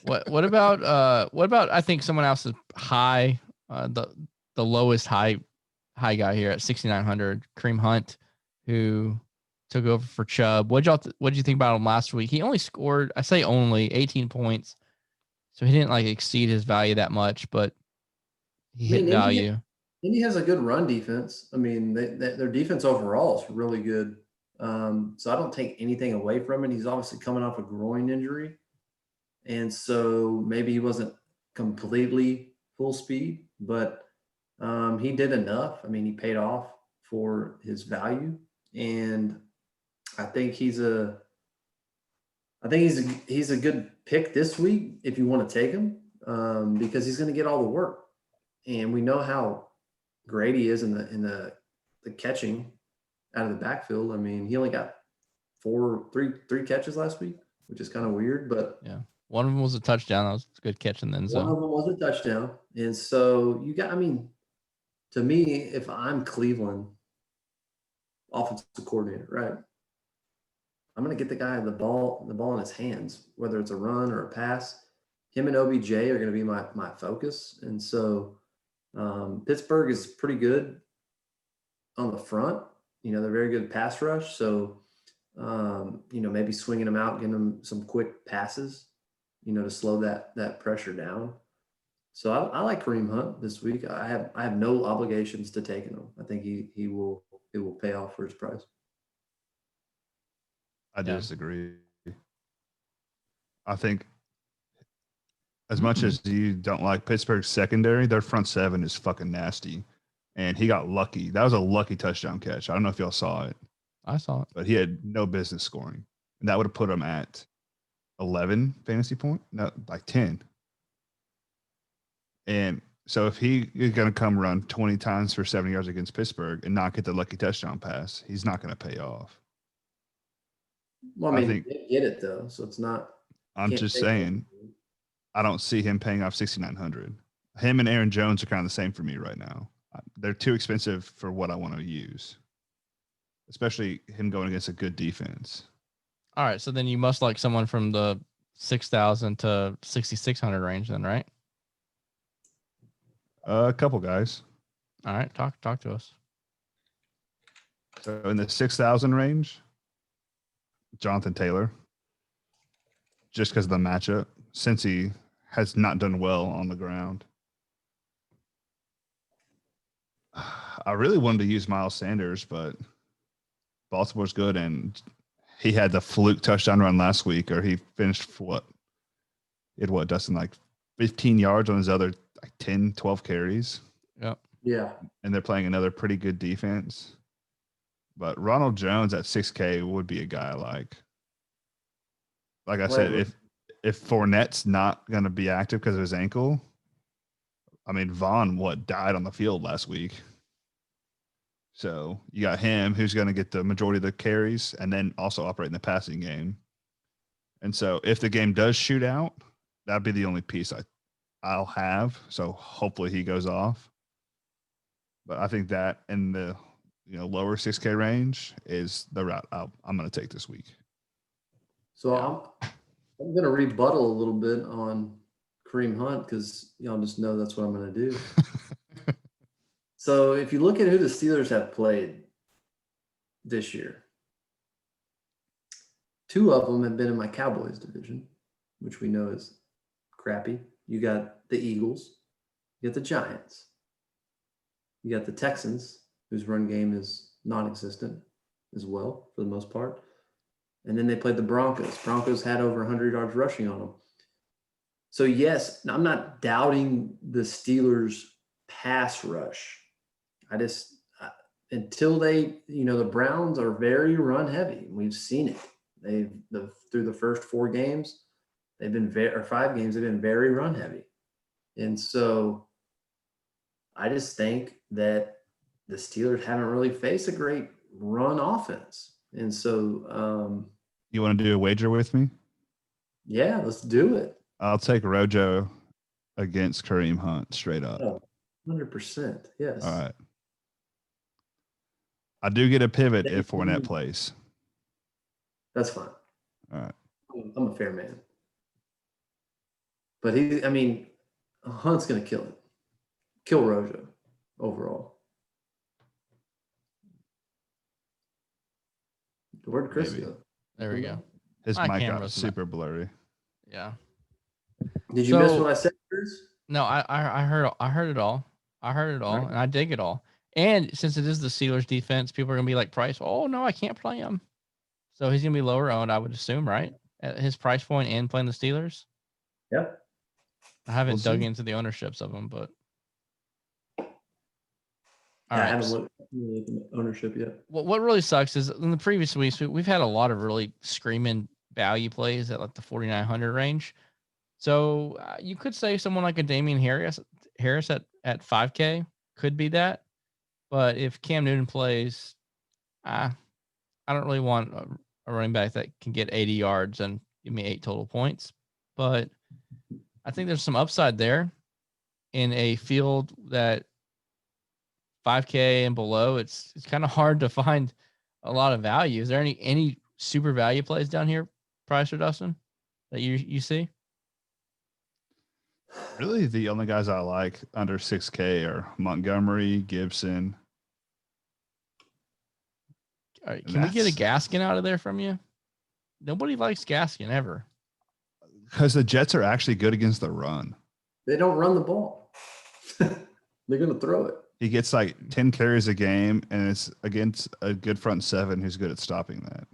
Speaker 1: What about I think someone else's high, the lowest high guy here at 6,900, Kareem Hunt, who took over for Chubb. What'd you think about him last week? He only scored, I say only 18 points. So he didn't like exceed his value that much, but he hit value.
Speaker 2: Indy has a good run defense. I mean, their defense overall is really good. So I don't take anything away from it. He's obviously coming off a groin injury. And so maybe he wasn't completely full speed, but he did enough. I mean, he paid off for his value. And I think he's a good pick this week if you want to take him, because he's going to get all the work. And we know how great he is in the catching out of the backfield. I mean, he only got three catches last week, which is kind of weird, but
Speaker 1: yeah, one of them was a touchdown. That was a good catch in the end zone.
Speaker 2: One of them was a touchdown. And so to me, if I'm Cleveland offensive coordinator, right, I'm going to get the guy the ball in his hands, whether it's a run or a pass. Him and OBJ are going to be my focus. And so Pittsburgh is pretty good on the front. They're very good pass rush. So, maybe swinging them out, getting them some quick passes, to slow that pressure down. So I like Kareem Hunt this week. I have no obligations to taking him. I think it will pay off for his price.
Speaker 3: I disagree. I think as much as you don't like Pittsburgh's secondary, their front seven is fucking nasty. And he got lucky. That was a lucky touchdown catch. I don't know if y'all saw it.
Speaker 1: I saw it.
Speaker 3: But he had no business scoring. And that would have put him at 11 fantasy point? No, like 10. And so if he is going to come run 20 times for 70 yards against Pittsburgh and not get the lucky touchdown pass, he's not going to pay off.
Speaker 2: Well, I think they get it though, so it's not.
Speaker 3: I'm just saying, I don't see him paying off 6,900. Him and Aaron Jones are kind of the same for me right now. They're too expensive for what I want to use, especially him going against a good defense.
Speaker 1: All right, so then you must like someone from the 6,000 to 6,600 range, then, right?
Speaker 3: A couple guys.
Speaker 1: All right, talk to us.
Speaker 3: So in the 6,000 range, Jonathan Taylor, just because of the matchup, since he has not done well on the ground. I really wanted to use Miles Sanders, but Baltimore's good, and he had the fluke touchdown run last week, or he finished Dustin, like 15 yards on his other like 10, 12 carries.
Speaker 1: Yep.
Speaker 2: Yeah.
Speaker 3: And they're playing another pretty good defense. But Ronald Jones at 6K would be a guy like I said, if Fournette's not going to be active because of his ankle, I mean, Vaughn, died on the field last week. So you got him who's going to get the majority of the carries and then also operate in the passing game. And so if the game does shoot out, that'd be the only piece I'll have. So hopefully he goes off. But I think that in the lower 6K range is the route I'm going to take this week.
Speaker 2: So I'm going to rebuttal a little bit on Kareem Hunt because y'all just know that's what I'm going to do. So if you look at who the Steelers have played this year, two of them have been in my Cowboys division, which we know is crappy. You got the Eagles, you got the Giants, you got the Texans, whose run game is non-existent as well for the most part. And then they played the Broncos. Broncos had over 100 yards rushing on them. So yes, I'm not doubting the Steelers' pass rush. Until they, the Browns are very run heavy. We've seen it. Through the first 4 games, they've been 5 games, they've been very run heavy. And so I just think that the Steelers haven't really faced a great run offense. And so
Speaker 3: you want to do a wager with me?
Speaker 2: Yeah, let's do it.
Speaker 3: I'll take Rojo against Kareem Hunt straight up.
Speaker 2: Oh, 100%. Yes.
Speaker 3: All right. I do get a pivot if Fournette plays.
Speaker 2: That's fine.
Speaker 3: All right.
Speaker 2: I'm a fair man. But Hunt's going to kill it. Kill Rojo overall. Where'd Chris
Speaker 3: Maybe.
Speaker 2: go?
Speaker 1: There we go.
Speaker 3: His
Speaker 1: My
Speaker 3: mic got
Speaker 1: camera's
Speaker 3: super blurry.
Speaker 1: Yeah.
Speaker 2: Did you miss what I said, Chris?
Speaker 1: No, I heard it all. I heard it all, and I dig it all. And since it is the Steelers defense, people are gonna be like, Price, oh no, I can't play him. So he's gonna be lower owned, I would assume, right? At his price point and playing the Steelers.
Speaker 2: Yep.
Speaker 1: I haven't
Speaker 2: We'll
Speaker 1: dug
Speaker 2: see.
Speaker 1: into the ownerships of them, but
Speaker 2: I haven't looked at the ownership yet.
Speaker 1: What really sucks is in the previous weeks we've had a lot of really screaming value plays at like the 4,900 range. So you could say someone like a Damian Harris at 5K could be that. But if Cam Newton plays, I don't really want a running back that can get 80 yards and give me 8 total points. But I think there's some upside there in a field that 5K and below. It's kind of hard to find a lot of value. Is there any super value plays down here, Price or Dustin, that you see?
Speaker 3: Really, the only guys I like under 6K are Montgomery, Gibson.
Speaker 1: All right, can we get a Gaskin out of there from you? Nobody likes Gaskin ever.
Speaker 3: Because the Jets are actually good against the run.
Speaker 2: They don't run the ball. They're going to throw it.
Speaker 3: He gets like 10 carries a game, and it's against a good front seven who's good at stopping that.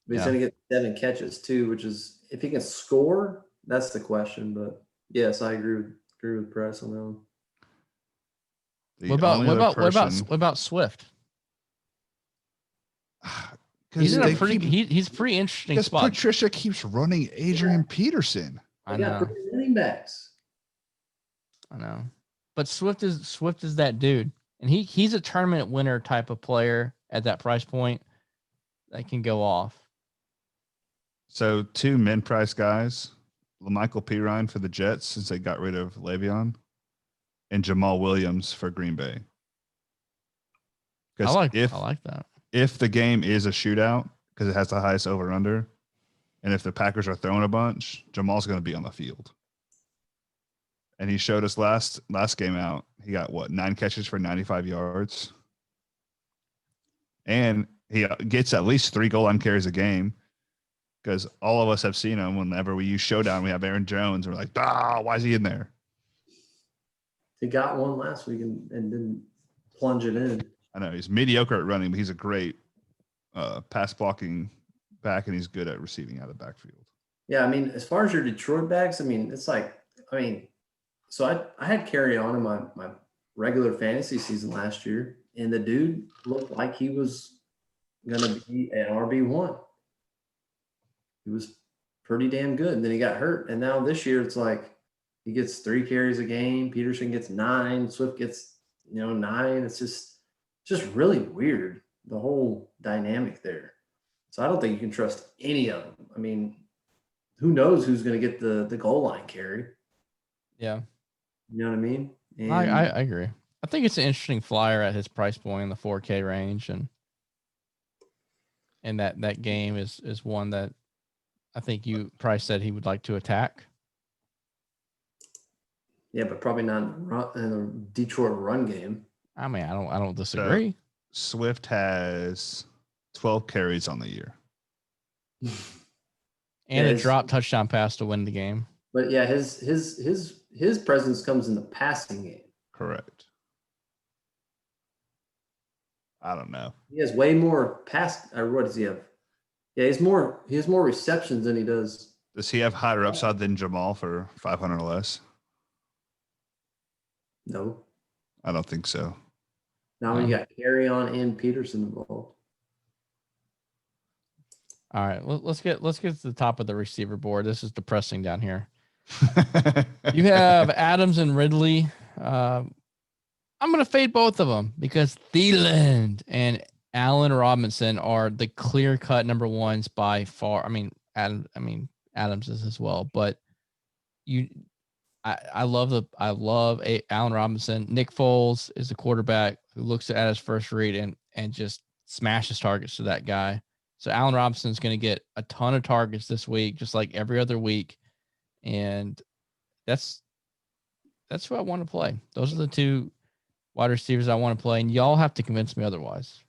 Speaker 2: But he's going to get 7 catches too, which is, if he can score, that's the question. But yes, I agree with Price on that one.
Speaker 1: What about Swift? He's in a he's pretty interesting
Speaker 3: because
Speaker 1: spot.
Speaker 3: Patricia keeps running Adrian Peterson.
Speaker 2: I know. Running backs.
Speaker 1: I know. But Swift is that dude. And he's a tournament winner type of player at that price point that can go off.
Speaker 3: So 2 min price guys, LaMichael Pirine for the Jets since they got rid of Le'Veon, and Jamal Williams for Green Bay.
Speaker 1: I like that.
Speaker 3: If the game is a shootout, because it has the highest over-under, and if the Packers are throwing a bunch, Jamal's going to be on the field. And he showed us last game out, he got 9 catches for 95 yards. And he gets at least 3 goal line carries a game, because all of us have seen him whenever we use Showdown. We have Aaron Jones. And we're like, why is he in there?
Speaker 2: He got one last week and didn't plunge it in.
Speaker 3: I know he's mediocre at running, but he's a great pass blocking back, and he's good at receiving out of the backfield.
Speaker 2: Yeah, I mean, as far as your Detroit backs, I mean, it's like, so I had Carry on in my regular fantasy season last year, and the dude looked like he was going to be an RB1. He was pretty damn good, and then he got hurt, and now this year it's like he gets 3 carries a game, Peterson gets 9, Swift gets 9. It's just really weird, the whole dynamic there. So I don't think you can trust any of them. I mean, who knows who's going to get the goal line carry?
Speaker 1: Yeah.
Speaker 2: You know what I mean? And
Speaker 1: I agree. I think it's an interesting flyer at his price point in the 4K range, and that game is one that I think Price said he would like to attack.
Speaker 2: Yeah, but probably not in the Detroit run game.
Speaker 1: I mean, I don't disagree.
Speaker 3: So Swift has 12 carries on the year.
Speaker 1: And a drop touchdown pass to win the game.
Speaker 2: But yeah, his presence comes in the passing game.
Speaker 3: Correct. I don't know.
Speaker 2: He has way more what does he have? Yeah, he has more receptions than he does.
Speaker 3: Does he have higher upside than Jamal for 500 or less?
Speaker 2: No.
Speaker 3: I don't think so.
Speaker 2: Now you got Carry on and Peterson involved.
Speaker 1: All right, let's get to the top of the receiver board. This is depressing down here. You have Adams and Ridley. I'm going to fade both of them because Thielen and Allen Robinson are the clear-cut number ones by far. Adams is as well, but I love Allen Robinson. Nick Foles is the quarterback who looks at his first read and just smashes targets to that guy. So Allen Robinson is going to get a ton of targets this week, just like every other week. And that's who I want to play. Those are the 2 wide receivers I want to play, and y'all have to convince me otherwise.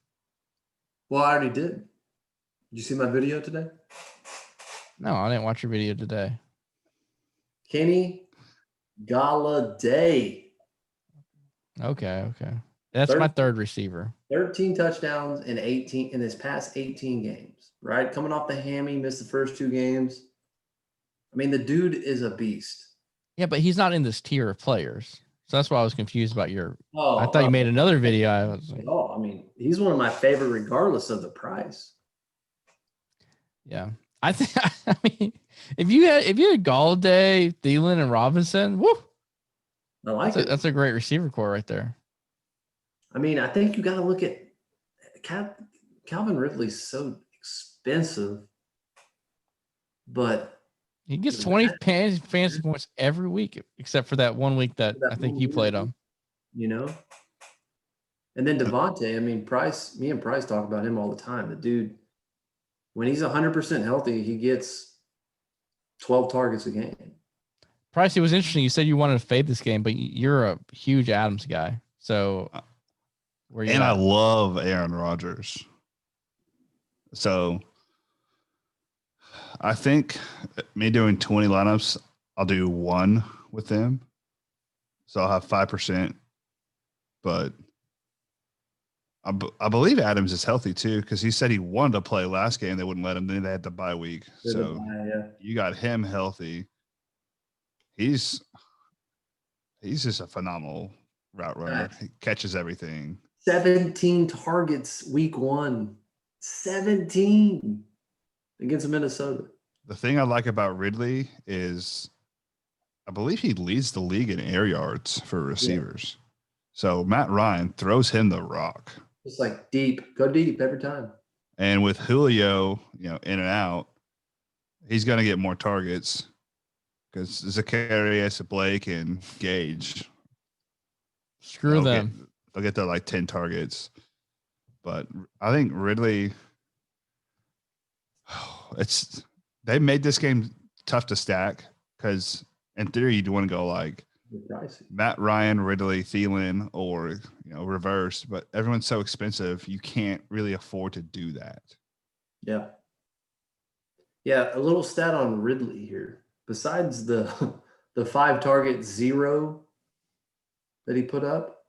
Speaker 2: Well, I already did. Did you see my video today?
Speaker 1: No, I didn't watch your video today.
Speaker 2: Kenny Galladay.
Speaker 1: Okay. That's my third receiver.
Speaker 2: 13 touchdowns in his past 18 games, right? Coming off the hammy, missed the first 2 games. I mean, the dude is a beast.
Speaker 1: Yeah, but he's not in this tier of players. So that's why I was confused about your. I thought you made another video. I was like,
Speaker 2: I mean, he's one of my favorite, regardless of the price.
Speaker 1: Yeah, I think. I mean, if you had Galladay, Thielen, and Robinson, woo,
Speaker 2: I like it.
Speaker 1: That's a great receiver core right there.
Speaker 2: I mean, I think you got to look at Calvin Ridley's so expensive, but
Speaker 1: he gets 20 fantasy points every week, except for that 1 week that I think you played him.
Speaker 2: You know, and then Devontae. I mean, me and Price talk about him all the time. The dude, when he's 100% healthy, he gets 12 targets a game.
Speaker 1: Price, it was interesting. You said you wanted to fade this game, but you're a huge Adams guy. So,
Speaker 3: I love Aaron Rodgers. So, I think me doing 20 lineups, I'll do 1 with them. So I'll have 5%. But I believe Adams is healthy too, because he said he wanted to play last game. They wouldn't let him. Then they had the bye week. So you got him healthy. He's just a phenomenal route runner. He catches everything. 17
Speaker 2: targets week 1. 17 against Minnesota.
Speaker 3: The thing I like about Ridley is I believe he leads the league in air yards for receivers. Yeah. So Matt Ryan throws him the rock.
Speaker 2: It's like go deep every time.
Speaker 3: And with Julio, in and out, he's going to get more targets because Zacharias, Blake, and Gage.
Speaker 1: Screw them.
Speaker 3: They'll get their like 10 targets. But I think Ridley, they made this game tough to stack because in theory you'd want to go like Matt Ryan, Ridley, Thielen, or reverse, but everyone's so expensive you can't really afford to do that.
Speaker 2: Yeah. A little stat on Ridley here. Besides the 5 target 0 that he put up,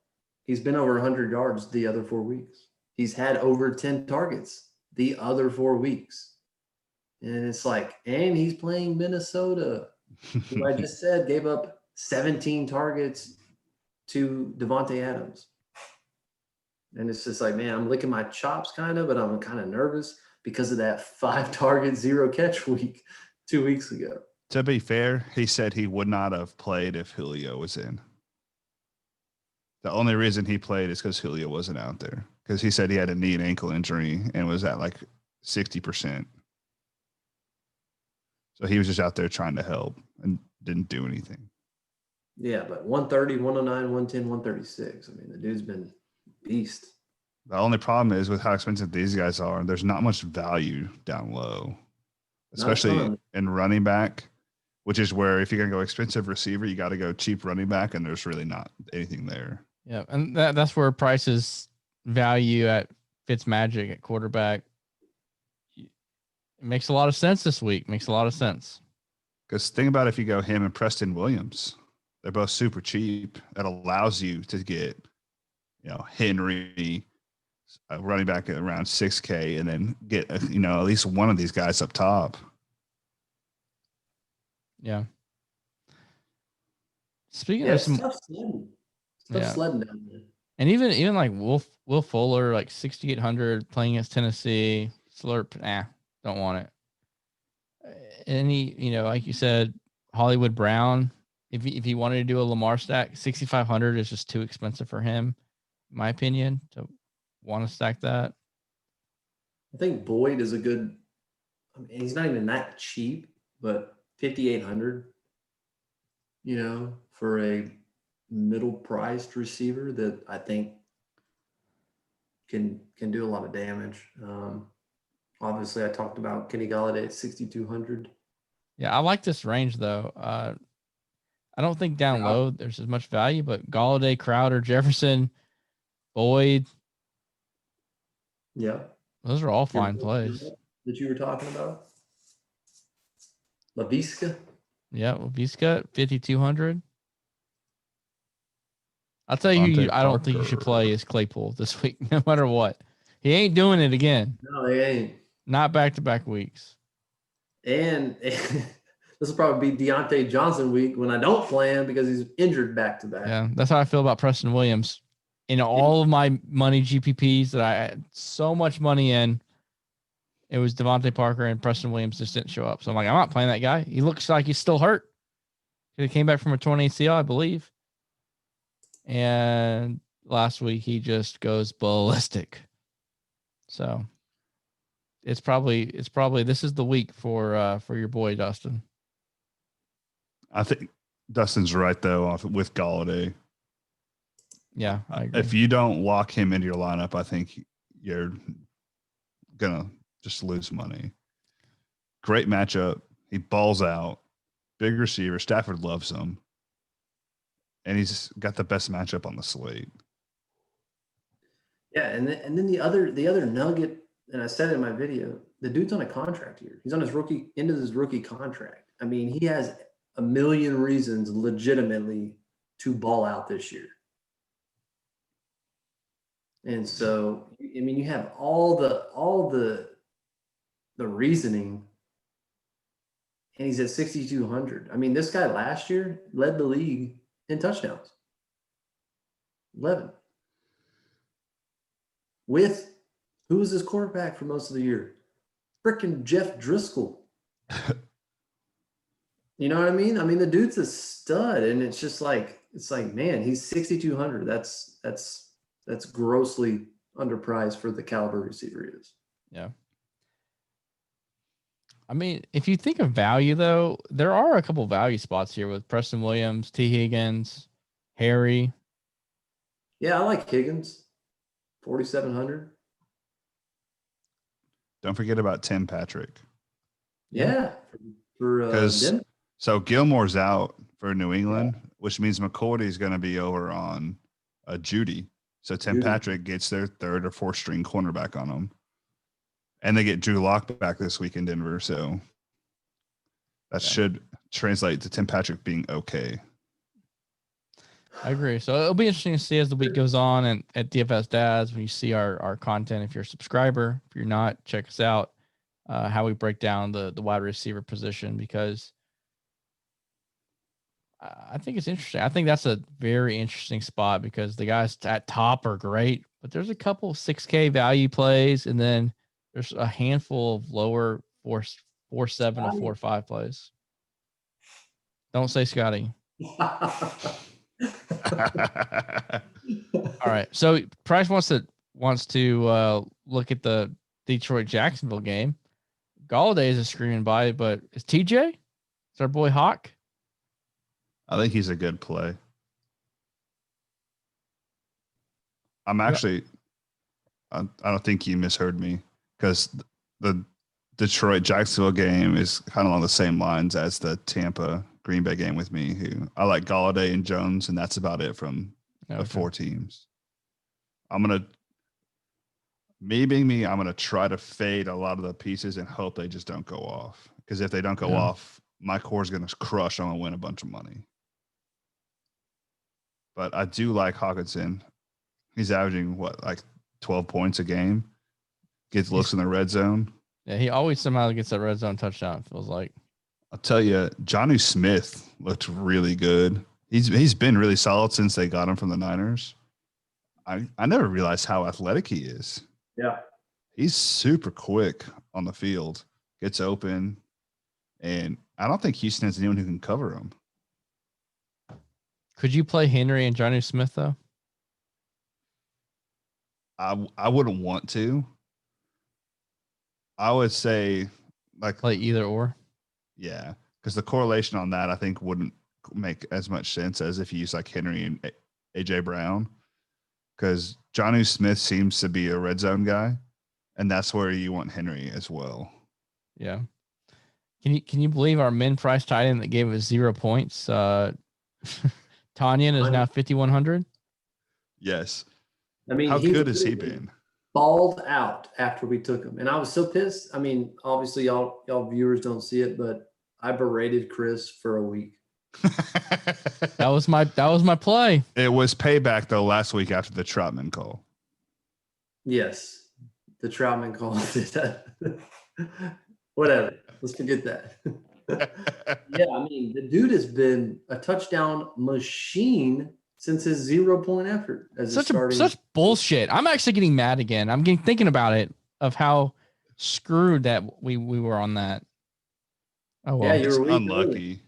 Speaker 2: he's been over 100 yards the other 4 weeks. He's had over 10 targets the other 4 weeks. And it's like, and he's playing Minnesota, who I just said gave up 17 targets to Devontae Adams. And it's just like, man, I'm licking my chops kind of, but I'm kind of nervous because of that 5 target 0 catch week 2 weeks ago.
Speaker 3: To be fair, he said he would not have played if Julio was in. The only reason he played is because Julio wasn't out there. Because he said he had a knee and ankle injury and was at like 60%. So he was just out there trying to help and didn't do anything.
Speaker 2: Yeah, but 130, 109, 110, 136. I mean, the dude's been beast.
Speaker 3: The only problem is with how expensive these guys are, there's not much value down low, especially in running back, which is where if you're going to go expensive receiver, you got to go cheap running back, and there's really not anything there.
Speaker 1: Yeah, and that's where Price's value at Fitzmagic at quarterback. It makes a lot of sense this week. Makes a lot of sense.
Speaker 3: Because think about if you go him and Preston Williams, they're both super cheap. That allows you to get, Henry, running back at around 6K, and then get at least one of these guys up top.
Speaker 1: Yeah. Speaking of some
Speaker 2: tough sledding down there.
Speaker 1: And even like Will Fuller, like 6,800 playing against Tennessee, Slurp, don't want it. Any, like you said, Hollywood Brown, if he wanted to do a Lamar stack, 6,500 is just too expensive for him, in my opinion, to want to stack that.
Speaker 2: I think Boyd is a good. I mean, he's not even that cheap, but 5,800. For a middle-priced receiver that I think can do a lot of damage. Obviously, I talked about Kenny Galladay at 6,200.
Speaker 1: Yeah, I like this range though. I don't think down low there's as much value, but Galladay, Crowder, Jefferson, Boyd.
Speaker 2: Yeah.
Speaker 1: Those are all fine plays.
Speaker 2: that you were talking about? LaVisca?
Speaker 1: Yeah, well, Visca 5,200. I'll tell you,
Speaker 3: Devontae
Speaker 1: I don't think you should
Speaker 3: Parker.
Speaker 1: play is Claypool this week, no matter what. He ain't doing it again.
Speaker 2: No, they ain't.
Speaker 1: Not back-to-back weeks.
Speaker 2: And this will probably be Deontay Johnson week when I don't play him because he's injured back to back.
Speaker 1: Yeah, that's how I feel about Preston Williams. In all of my money GPPs that I had so much money in, it was Devontae Parker and Preston Williams just didn't show up. So I'm like, I'm not playing that guy. He looks like he's still hurt. He came back from a torn ACL, I believe. And last week he just goes ballistic. So it's probably this is the week for your boy Dustin.
Speaker 3: I think Dustin's right though with Galladay.
Speaker 1: Yeah, I agree.
Speaker 3: If you don't lock him into your lineup, I think you're gonna just lose money. Great matchup. He balls out. Big receiver. Stafford loves him. And he's got the best matchup on the slate.
Speaker 2: Yeah, and then the other nugget, and I said it in my video, the dude's on a contract here. He's on his rookie contract. I mean, he has a million reasons legitimately to ball out this year. And so, I mean, you have all the reasoning, and he's at 6,200. I mean, this guy last year led the league in touchdowns. 11. With who was his quarterback for most of the year? Frickin' Jeff Driscoll. You know what I mean? I mean, the dude's a stud, and it's like, man, he's 6,200. That's grossly underpriced for the caliber receiver he is.
Speaker 1: Yeah. I mean, if you think of value, though, there are a couple value spots here with Preston Williams, T. Higgins, Harry.
Speaker 2: Yeah, I like Higgins, 4,700.
Speaker 3: Don't forget about Tim Patrick.
Speaker 2: Yeah,
Speaker 3: so Gilmore's out for New England, which means McCourty is going to be over on Judy. So Tim Patrick gets their third or fourth string cornerback on them. And they get Drew Lock back this week in Denver. So that should translate to Tim Patrick being okay.
Speaker 1: I agree. So it'll be interesting to see as the week goes on and at DFS Dads, when you see our content, if you're a subscriber, if you're not, check us out, how we break down the wide receiver position, because I think it's interesting. I think that's a very interesting spot because the guys at top are great, but there's a couple of 6K value plays, and then there's a handful of lower 4.7 or 4.5 plays. Don't say Scotty. All right. So Price wants to look at the Detroit Jacksonville game. Galladay is a screaming buy, but is TJ? Is our boy Hawk?
Speaker 3: I think he's a good play. I don't think you misheard me, because the Detroit Jacksonville game is kind of along the same lines as the Tampa Green Bay game with me. Who I like Galladay and Jones, and that's about it from the four teams. I'm gonna try to fade a lot of the pieces and hope they just don't go off. Because if they don't go off, my core is gonna crush. I'm gonna win a bunch of money. But I do like Hawkinson. He's averaging like 12 points a game. Gets looks in the red zone.
Speaker 1: Yeah, he always somehow gets that red zone touchdown, it feels like.
Speaker 3: I'll tell you, Jonnu Smith looked really good. He's been really solid since they got him from the Niners. I never realized how athletic he is.
Speaker 2: Yeah.
Speaker 3: He's super quick on the field. Gets open. And I don't think Houston has anyone who can cover him.
Speaker 1: Could you play Henry and Jonnu Smith, though?
Speaker 3: I wouldn't want to. I would say
Speaker 1: play either or.
Speaker 3: Yeah, because the correlation on that I think wouldn't make as much sense as if you use like Henry and AJ Brown, because Jonnu Smith seems to be a red zone guy, and that's where you want Henry as well.
Speaker 1: Yeah. Can you believe our min price tight end that gave us 0 points? Tanyan is now 5,100.
Speaker 3: Yes.
Speaker 2: I mean,
Speaker 3: how good has he been?
Speaker 2: balled out after we took him, and I was so pissed. I mean, obviously, y'all viewers don't see it, but I berated Chris for a week.
Speaker 1: That was my play.
Speaker 3: It was payback though last week after the Troutman call.
Speaker 2: Yes, the Troutman call did that. Whatever. Let's forget that. Yeah, I mean, the dude has been a touchdown machine since his 0-point effort as
Speaker 1: Such bullshit. I'm actually getting mad again. I'm thinking about it of how screwed that we were on that. Oh well.
Speaker 2: Yeah, you were
Speaker 3: unlucky.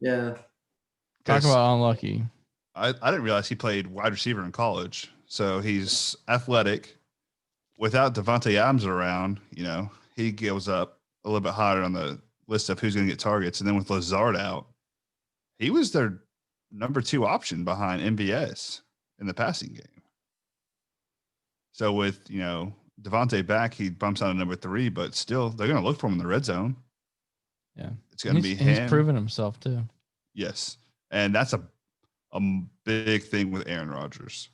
Speaker 2: Yeah.
Speaker 1: Talk about unlucky.
Speaker 3: I didn't realize he played wide receiver in college. So he's athletic. Without Devontae Adams around, he goes up a little bit higher on the list of who's going to get targets. And then with Lazard out, he was their number 2 option behind MVS in the passing game. So with, Devontae back, he bumps out to number 3, but still they're going to look for him in the red zone.
Speaker 1: Yeah.
Speaker 3: It's going to be him.
Speaker 1: He's proven himself too.
Speaker 3: Yes. And that's a big thing with Aaron Rodgers.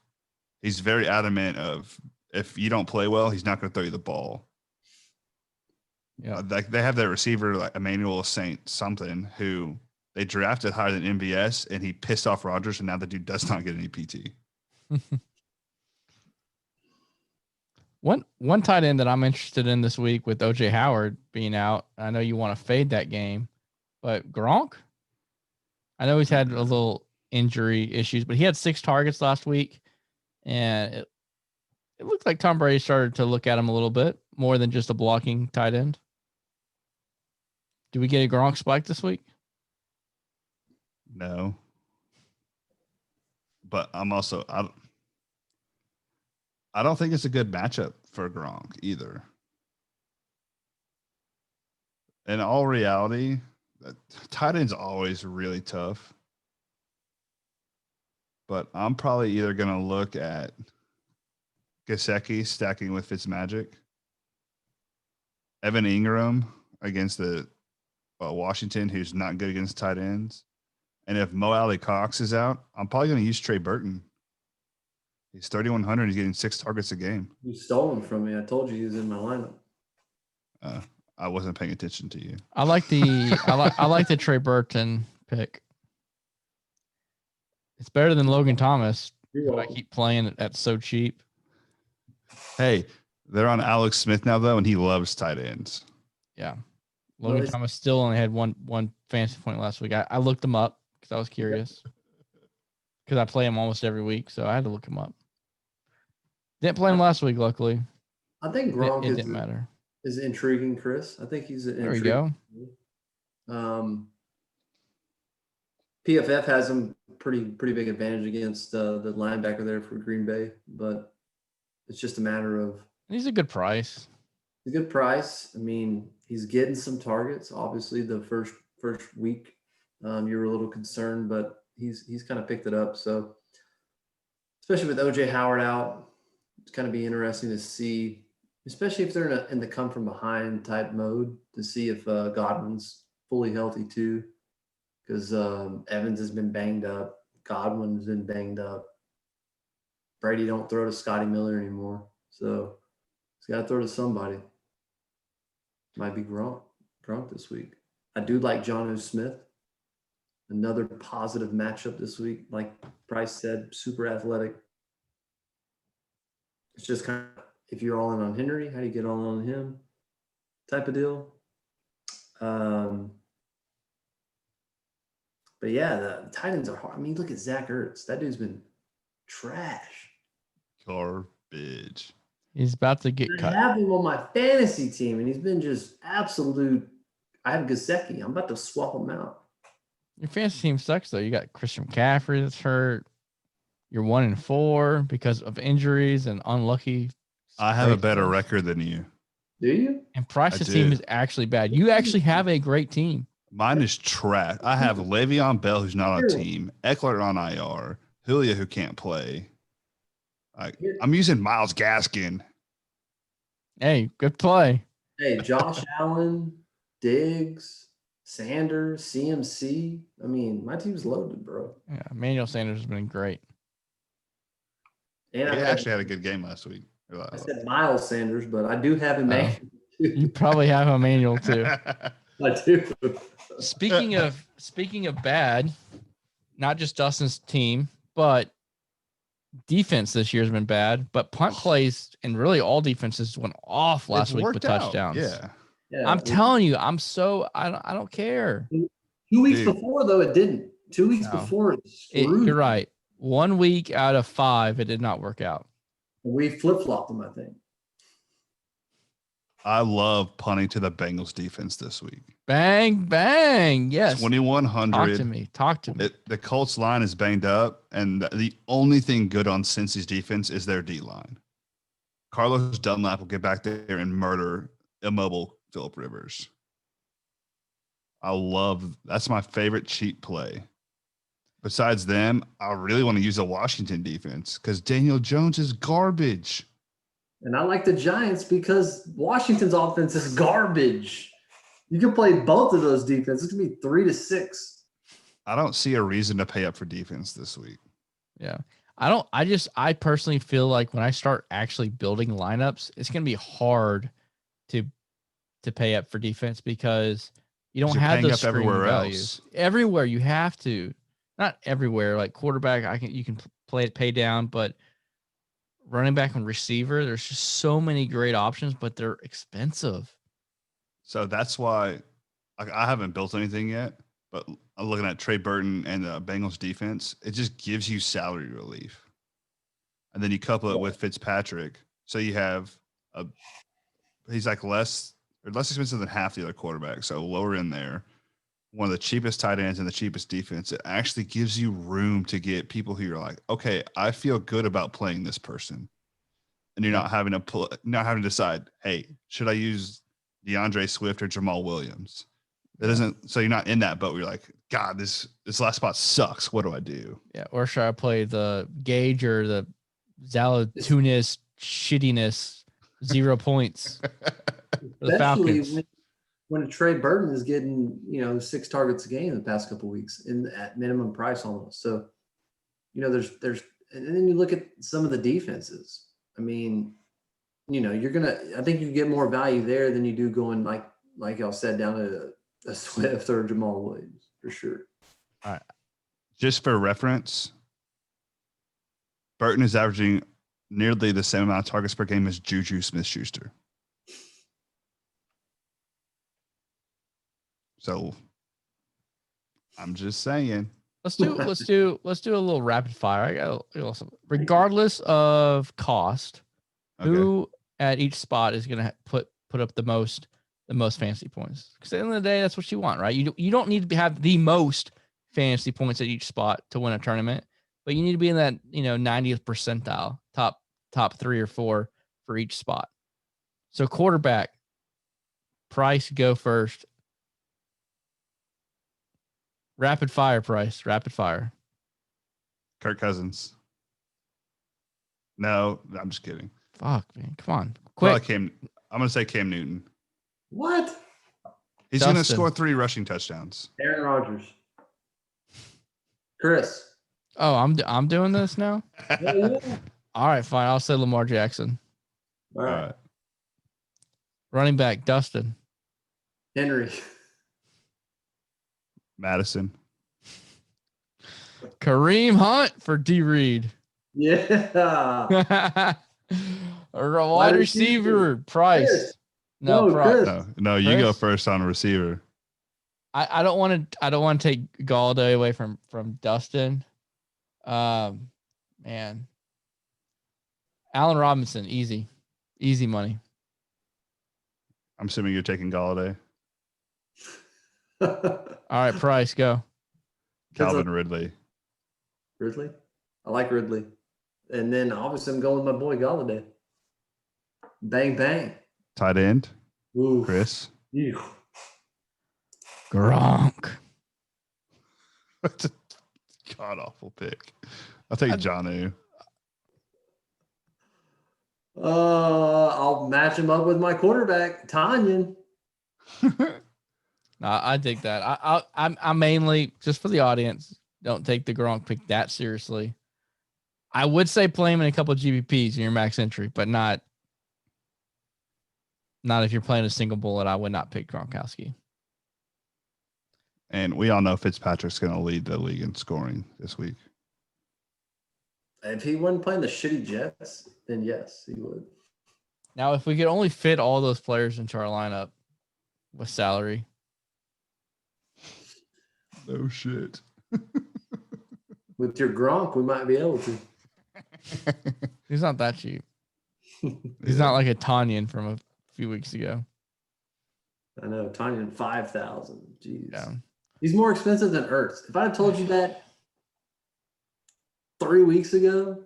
Speaker 3: He's very adamant of if you don't play well, he's not going to throw you the ball.
Speaker 1: Yeah.
Speaker 3: Like they have their receiver, like Emmanuel Saint something, who they drafted higher than MVS, and he pissed off Rodgers, and now the dude does not get any PT.
Speaker 1: One tight end that I'm interested in this week with OJ Howard being out. I know you want to fade that game, but Gronk, I know he's had a little injury issues, but he had 6 targets last week, and it looked like Tom Brady started to look at him a little bit more than just a blocking tight end. Do we get a Gronk spike this week?
Speaker 3: No. But I'm also I don't think it's a good matchup for Gronk either. In all reality, tight end's always really tough. But I'm probably either going to look at Gesicki stacking with Fitzmagic, Evan Ingram against the Washington, who's not good against tight ends. And if Mo Alley Cox is out, I'm probably going to use Trey Burton. He's 3,100. He's getting 6 targets a game.
Speaker 2: You stole him from me. I told you he was in my lineup.
Speaker 3: I wasn't paying attention to you.
Speaker 1: I like the Trey Burton pick. It's better than Logan Thomas. I keep playing it at so cheap.
Speaker 3: Hey, they're on Alex Smith now though, and he loves tight ends.
Speaker 1: Yeah. Logan Thomas still only had one fantasy point last week. I looked him up because I was curious. Because I play him almost every week, so I had to look him up. Didn't play him last week, luckily.
Speaker 2: I think Gronk
Speaker 1: it didn't matter.
Speaker 2: Is intriguing, Chris. I think he's
Speaker 1: there we go.
Speaker 2: PFF has him pretty big advantage against the linebacker there for Green Bay, but it's just a matter of
Speaker 1: he's a good price.
Speaker 2: It's a good price. I mean, he's getting some targets. Obviously, the first week, you were a little concerned, but he's kind of picked it up. So, especially with OJ Howard out, it's kind of be interesting to see, especially if they're in the come from behind type mode, to see if Godwin's fully healthy too, because Evans has been banged up, Godwin's been banged up. Brady don't throw to Scotty Miller anymore, so he's got to throw to somebody. Might be Gronk this week. I do like Jonnu Smith. Another positive matchup this week. Like Bryce said, super athletic. It's just kind of, if you're all in on Henry, how do you get all in on him type of deal. But yeah, the tight ends are hard. I mean, look at Zach Ertz. That dude's been trash.
Speaker 3: Garbage.
Speaker 1: He's about to get cut.
Speaker 2: I have him on my fantasy team, and he's been just absolute. I have Gesicki. I'm about to swap him out.
Speaker 1: Your fantasy team sucks, though. You got Christian McCaffrey that's hurt. You're 1-4 because of injuries and unlucky.
Speaker 3: I have a better record than you.
Speaker 2: Do you?
Speaker 1: And Price's team is actually bad. You actually have a great team.
Speaker 3: Mine is trash. I have Le'Veon Bell, who's not on team. Eckler on IR. Julia, who can't play. I'm using Myles Gaskin.
Speaker 1: Hey, good play.
Speaker 2: Hey, Josh Allen, Diggs, Sanders, CMC. I mean, my team's loaded, bro.
Speaker 1: Yeah, Emmanuel Sanders has been great.
Speaker 2: And
Speaker 3: he actually had a good game last week.
Speaker 2: I said Miles Sanders, but I do have Emmanuel.
Speaker 1: You probably have Emmanuel too.
Speaker 2: I do.
Speaker 1: Speaking of bad, not just Dustin's team, but defense this year has been bad. But punt plays and really all defenses went off last week with touchdowns.
Speaker 3: Yeah.
Speaker 1: I'm telling you, I don't care.
Speaker 2: 2 weeks before though, it didn't. 2 weeks before
Speaker 1: you're right. 1 week out of 5, it did not work out.
Speaker 2: We flip-flopped them, I think.
Speaker 3: I love punting to the Bengals defense this week.
Speaker 1: Bang, bang. Yes.
Speaker 3: 2,100.
Speaker 1: Talk to me.
Speaker 3: The Colts line is banged up, and the only thing good on Cincy's defense is their D line. Carlos Dunlap will get back there and murder immobile Phillip Rivers. That's my favorite cheap play. Besides them, I really want to use the Washington defense because Daniel Jones is garbage.
Speaker 2: And I like the Giants because Washington's offense is garbage. You can play both of those defenses. It's going to be 3-6.
Speaker 3: I don't see a reason to pay up for defense this week.
Speaker 1: Yeah. I personally feel like when I start actually building lineups, it's going to be hard to pay up for defense because you don't have those everywhere values. Everywhere you have to. Not everywhere. Like quarterback, you can pay down, but running back and receiver, there's just so many great options, but they're expensive.
Speaker 3: So that's why I haven't built anything yet, but I'm looking at Trey Burton and the Bengals defense. It just gives you salary relief. And then you couple it with Fitzpatrick. So you have he's like less expensive than half the other quarterbacks. So lower in there, one of the cheapest tight ends and the cheapest defense. It actually gives you room to get people who you're like, okay, I feel good about playing this person. And you're not having to decide, hey, should I use DeAndre Swift or Jamal Williams? So you're not in that boat where you're like, God, this last spot sucks. What do I do?
Speaker 1: Yeah. Or should I play the Gage or the Zalatunis shittiness 0 points for the Falcons?
Speaker 2: When Trey Burton is getting, 6 targets a game the past couple of weeks at minimum price almost. So, there's, and then you look at some of the defenses. I mean, I think you get more value there than you do going like y'all said down to a Swift or Jamal Williams for sure.
Speaker 3: All right. Just for reference, Burton is averaging nearly the same amount of targets per game as Juju Smith-Schuster. So I'm just saying.
Speaker 1: Let's do a little rapid fire. Regardless of cost, who at each spot is going to put up the most fantasy points? Because at the end of the day, that's what you want, right? You don't need to have the most fantasy points at each spot to win a tournament, but you need to be in that 90th percentile, top 3 or 4 for each spot. So quarterback, Price, go first. Rapid fire, Price. Rapid fire.
Speaker 3: Kirk Cousins. No, I'm just kidding.
Speaker 1: Fuck, man. Come on. Quick.
Speaker 3: I'm going to say Cam Newton.
Speaker 2: What?
Speaker 3: He's going to score 3 rushing touchdowns.
Speaker 2: Aaron Rodgers. Chris.
Speaker 1: Oh, I'm doing this now?
Speaker 2: Yeah.
Speaker 1: All right, fine. I'll say Lamar Jackson.
Speaker 2: All right.
Speaker 1: Running back, Dustin.
Speaker 2: Henry.
Speaker 3: Madison.
Speaker 1: Kareem Hunt for D. Reed.
Speaker 2: Yeah.
Speaker 1: Wide receiver, Price.
Speaker 2: Chris.
Speaker 1: No, Price.
Speaker 3: No, you go first on a receiver.
Speaker 1: I don't want to take Galladay away from Dustin. Man. Allen Robinson, easy money.
Speaker 3: I'm assuming you're taking Galladay.
Speaker 1: All right, Price, go.
Speaker 3: Calvin Ridley.
Speaker 2: Ridley? I like Ridley. And then obviously I'm going with my boy Galladay. Bang, bang.
Speaker 3: Tight end.
Speaker 2: Ooh.
Speaker 3: Chris.
Speaker 2: Ew.
Speaker 1: Gronk.
Speaker 3: That's a god-awful pick. I'll take Jonnu.
Speaker 2: I'll match him up with my quarterback, Tanyan.
Speaker 1: No, I dig that. I mainly, just for the audience, don't take the Gronk pick that seriously. I would say play him in a couple of GPPs in your max entry, but not if you're playing a single bullet. I would not pick Gronkowski.
Speaker 3: And we all know Fitzpatrick's going to lead the league in scoring this week.
Speaker 2: If he wasn't playing the shitty Jets, then yes, he would.
Speaker 1: Now, if we could only fit all those players into our lineup with salary.
Speaker 3: No shit.
Speaker 2: With your Gronk, we might be able to.
Speaker 1: He's not that cheap. He's not like a Tanyan from a few weeks ago.
Speaker 2: I know, Tanya, 5,000. Jeez.
Speaker 1: Yeah.
Speaker 2: He's more expensive than Ertz. If I had told you that 3 weeks ago,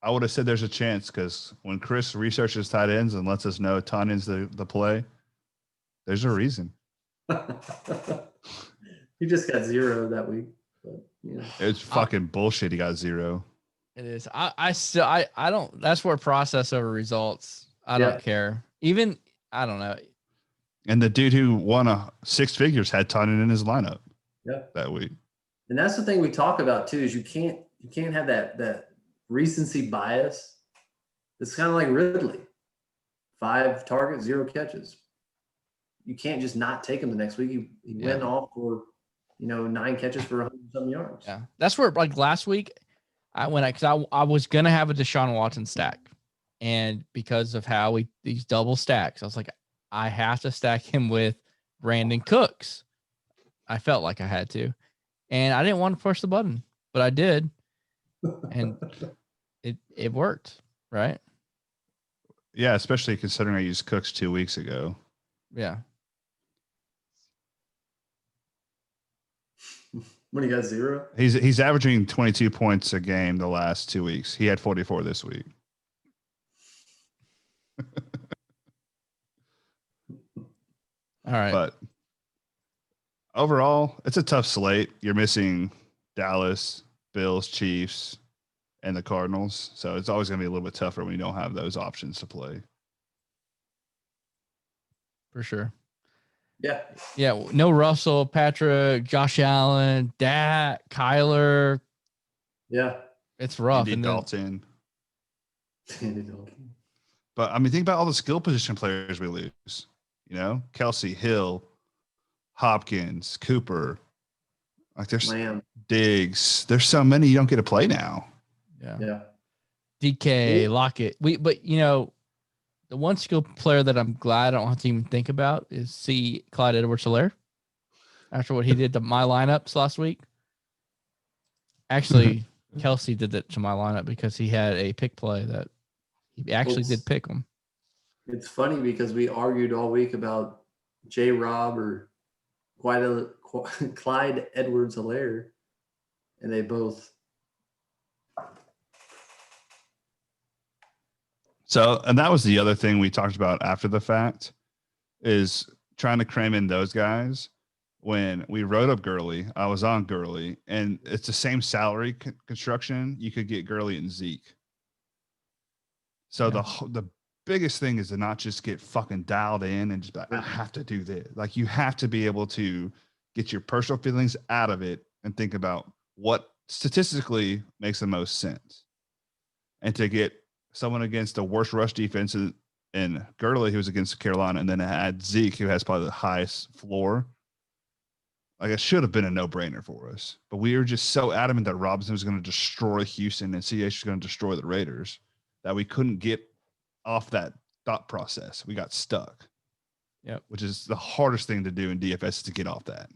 Speaker 3: I would have said there's a chance because when Chris researches tight ends and lets us know Tanyan's the play, there's a reason.
Speaker 2: he just got 0 that week. But, yeah.
Speaker 3: It's fucking bullshit. He got 0.
Speaker 1: It is. I don't. That's where process over results. I don't care. Even I don't know.
Speaker 3: And the dude who won 6 figures had Tanyan in his lineup. That week.
Speaker 2: And that's the thing we talk about too. Is you can't have that recency bias. It's kind of like Ridley. 5 targets, 0 catches. You can't just not take him the next week. He went off for 9 catches for 100-something yards.
Speaker 1: Yeah, that's where like last week. I was gonna have a Deshaun Watson stack, and because of how these double stacks, I was like, I have to stack him with Brandon Cooks. I felt like I had to, and I didn't want to push the button, but I did, and it worked, right?
Speaker 3: Yeah, especially considering I used Cooks 2 weeks ago.
Speaker 1: Yeah.
Speaker 2: When he got 0?
Speaker 3: He's averaging 22 points a game the last 2 weeks. He had 44 this week.
Speaker 1: All right.
Speaker 3: But overall, it's a tough slate. You're missing Dallas, Bills, Chiefs, and the Cardinals. So it's always going to be a little bit tougher when you don't have those options to play.
Speaker 1: For sure.
Speaker 2: Yeah.
Speaker 1: Yeah. No Russell, Patrick, Josh Allen, Dak, Kyler.
Speaker 2: Yeah.
Speaker 1: It's rough.
Speaker 3: Andy Dalton.
Speaker 2: Andy Dalton.
Speaker 3: But I mean, think about all the skill position players we lose. Kelsey, Hill, Hopkins, Cooper. Like there's Diggs. There's so many you don't get to play now.
Speaker 2: Yeah.
Speaker 1: DK, Lockett. But the one skill player that I'm glad I don't have to even think about is Clyde Edwards-Helaire. After what he did to my lineups last week. Actually, Kelsey did that to my lineup because he had a pick play that he actually did pick him.
Speaker 2: It's funny because we argued all week about J-Rob or Clyde Edwards-Helaire, and they both.
Speaker 3: So, and that was the other thing we talked about after the fact is trying to cram in those guys. When we wrote up Gurley, I was on Gurley, and it's the same salary construction. You could get Gurley and Zeke. So the biggest thing is to not just get fucking dialed in and just be like, I have to do this. Like you have to be able to get your personal feelings out of it and think about what statistically makes the most sense. And to get someone against the worst rush defense in Gurley, who was against Carolina, and then add Zeke, who has probably the highest floor. Like it should have been a no-brainer for us. But we were just so adamant that Robinson was going to destroy Houston and CH was going to destroy the Raiders that we couldn't get off that thought process. We got stuck.
Speaker 1: Yeah,
Speaker 3: which is the hardest thing to do in DFS is to get off that.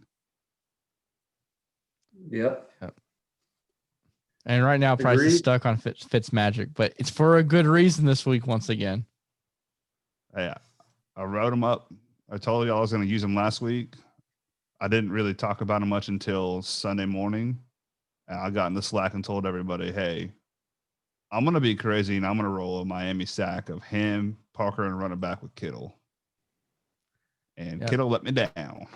Speaker 2: Yep.
Speaker 1: And right now, Price is stuck on Fitz Magic, but it's for a good reason this week once again.
Speaker 3: Yeah, I wrote him up. I told you I was going to use him last week. I didn't really talk about him much until Sunday morning. And I got in the Slack and told everybody, hey, I'm going to be crazy and I'm going to roll a Miami stack of him, Parker, and running back with Kittle. And Kittle let me down.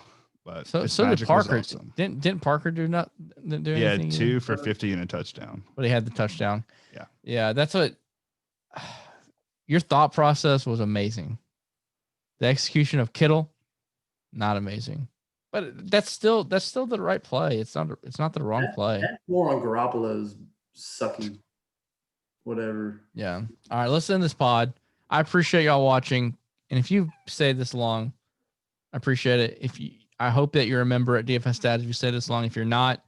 Speaker 3: But
Speaker 1: so did Parker.
Speaker 3: Awesome.
Speaker 1: Didn't Parker do anything?
Speaker 3: He had 2 for 50 and a touchdown.
Speaker 1: But he had the touchdown.
Speaker 3: Yeah.
Speaker 1: Yeah, that's what your thought process was amazing. The execution of Kittle, not amazing. But that's still the right play. It's not the wrong play.
Speaker 2: That's more on Garoppolo's sucky, whatever.
Speaker 1: Yeah. All right. Let's end this pod. I appreciate y'all watching. And if you stayed this long, I appreciate it. I hope that you're a member at DFS Dad if you stay this long. If you're not,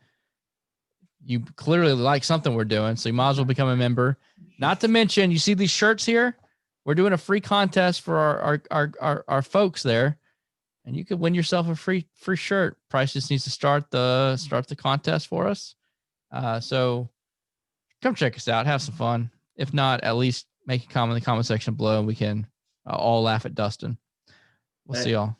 Speaker 1: you clearly like something we're doing, so you might as well become a member. Not to mention, you see these shirts here? We're doing a free contest for our folks there, and you could win yourself a free shirt. Price just needs to start the contest for us. So come check us out, have some fun. If not, at least make a comment in the comment section below, and we can all laugh at Dustin. We'll see y'all.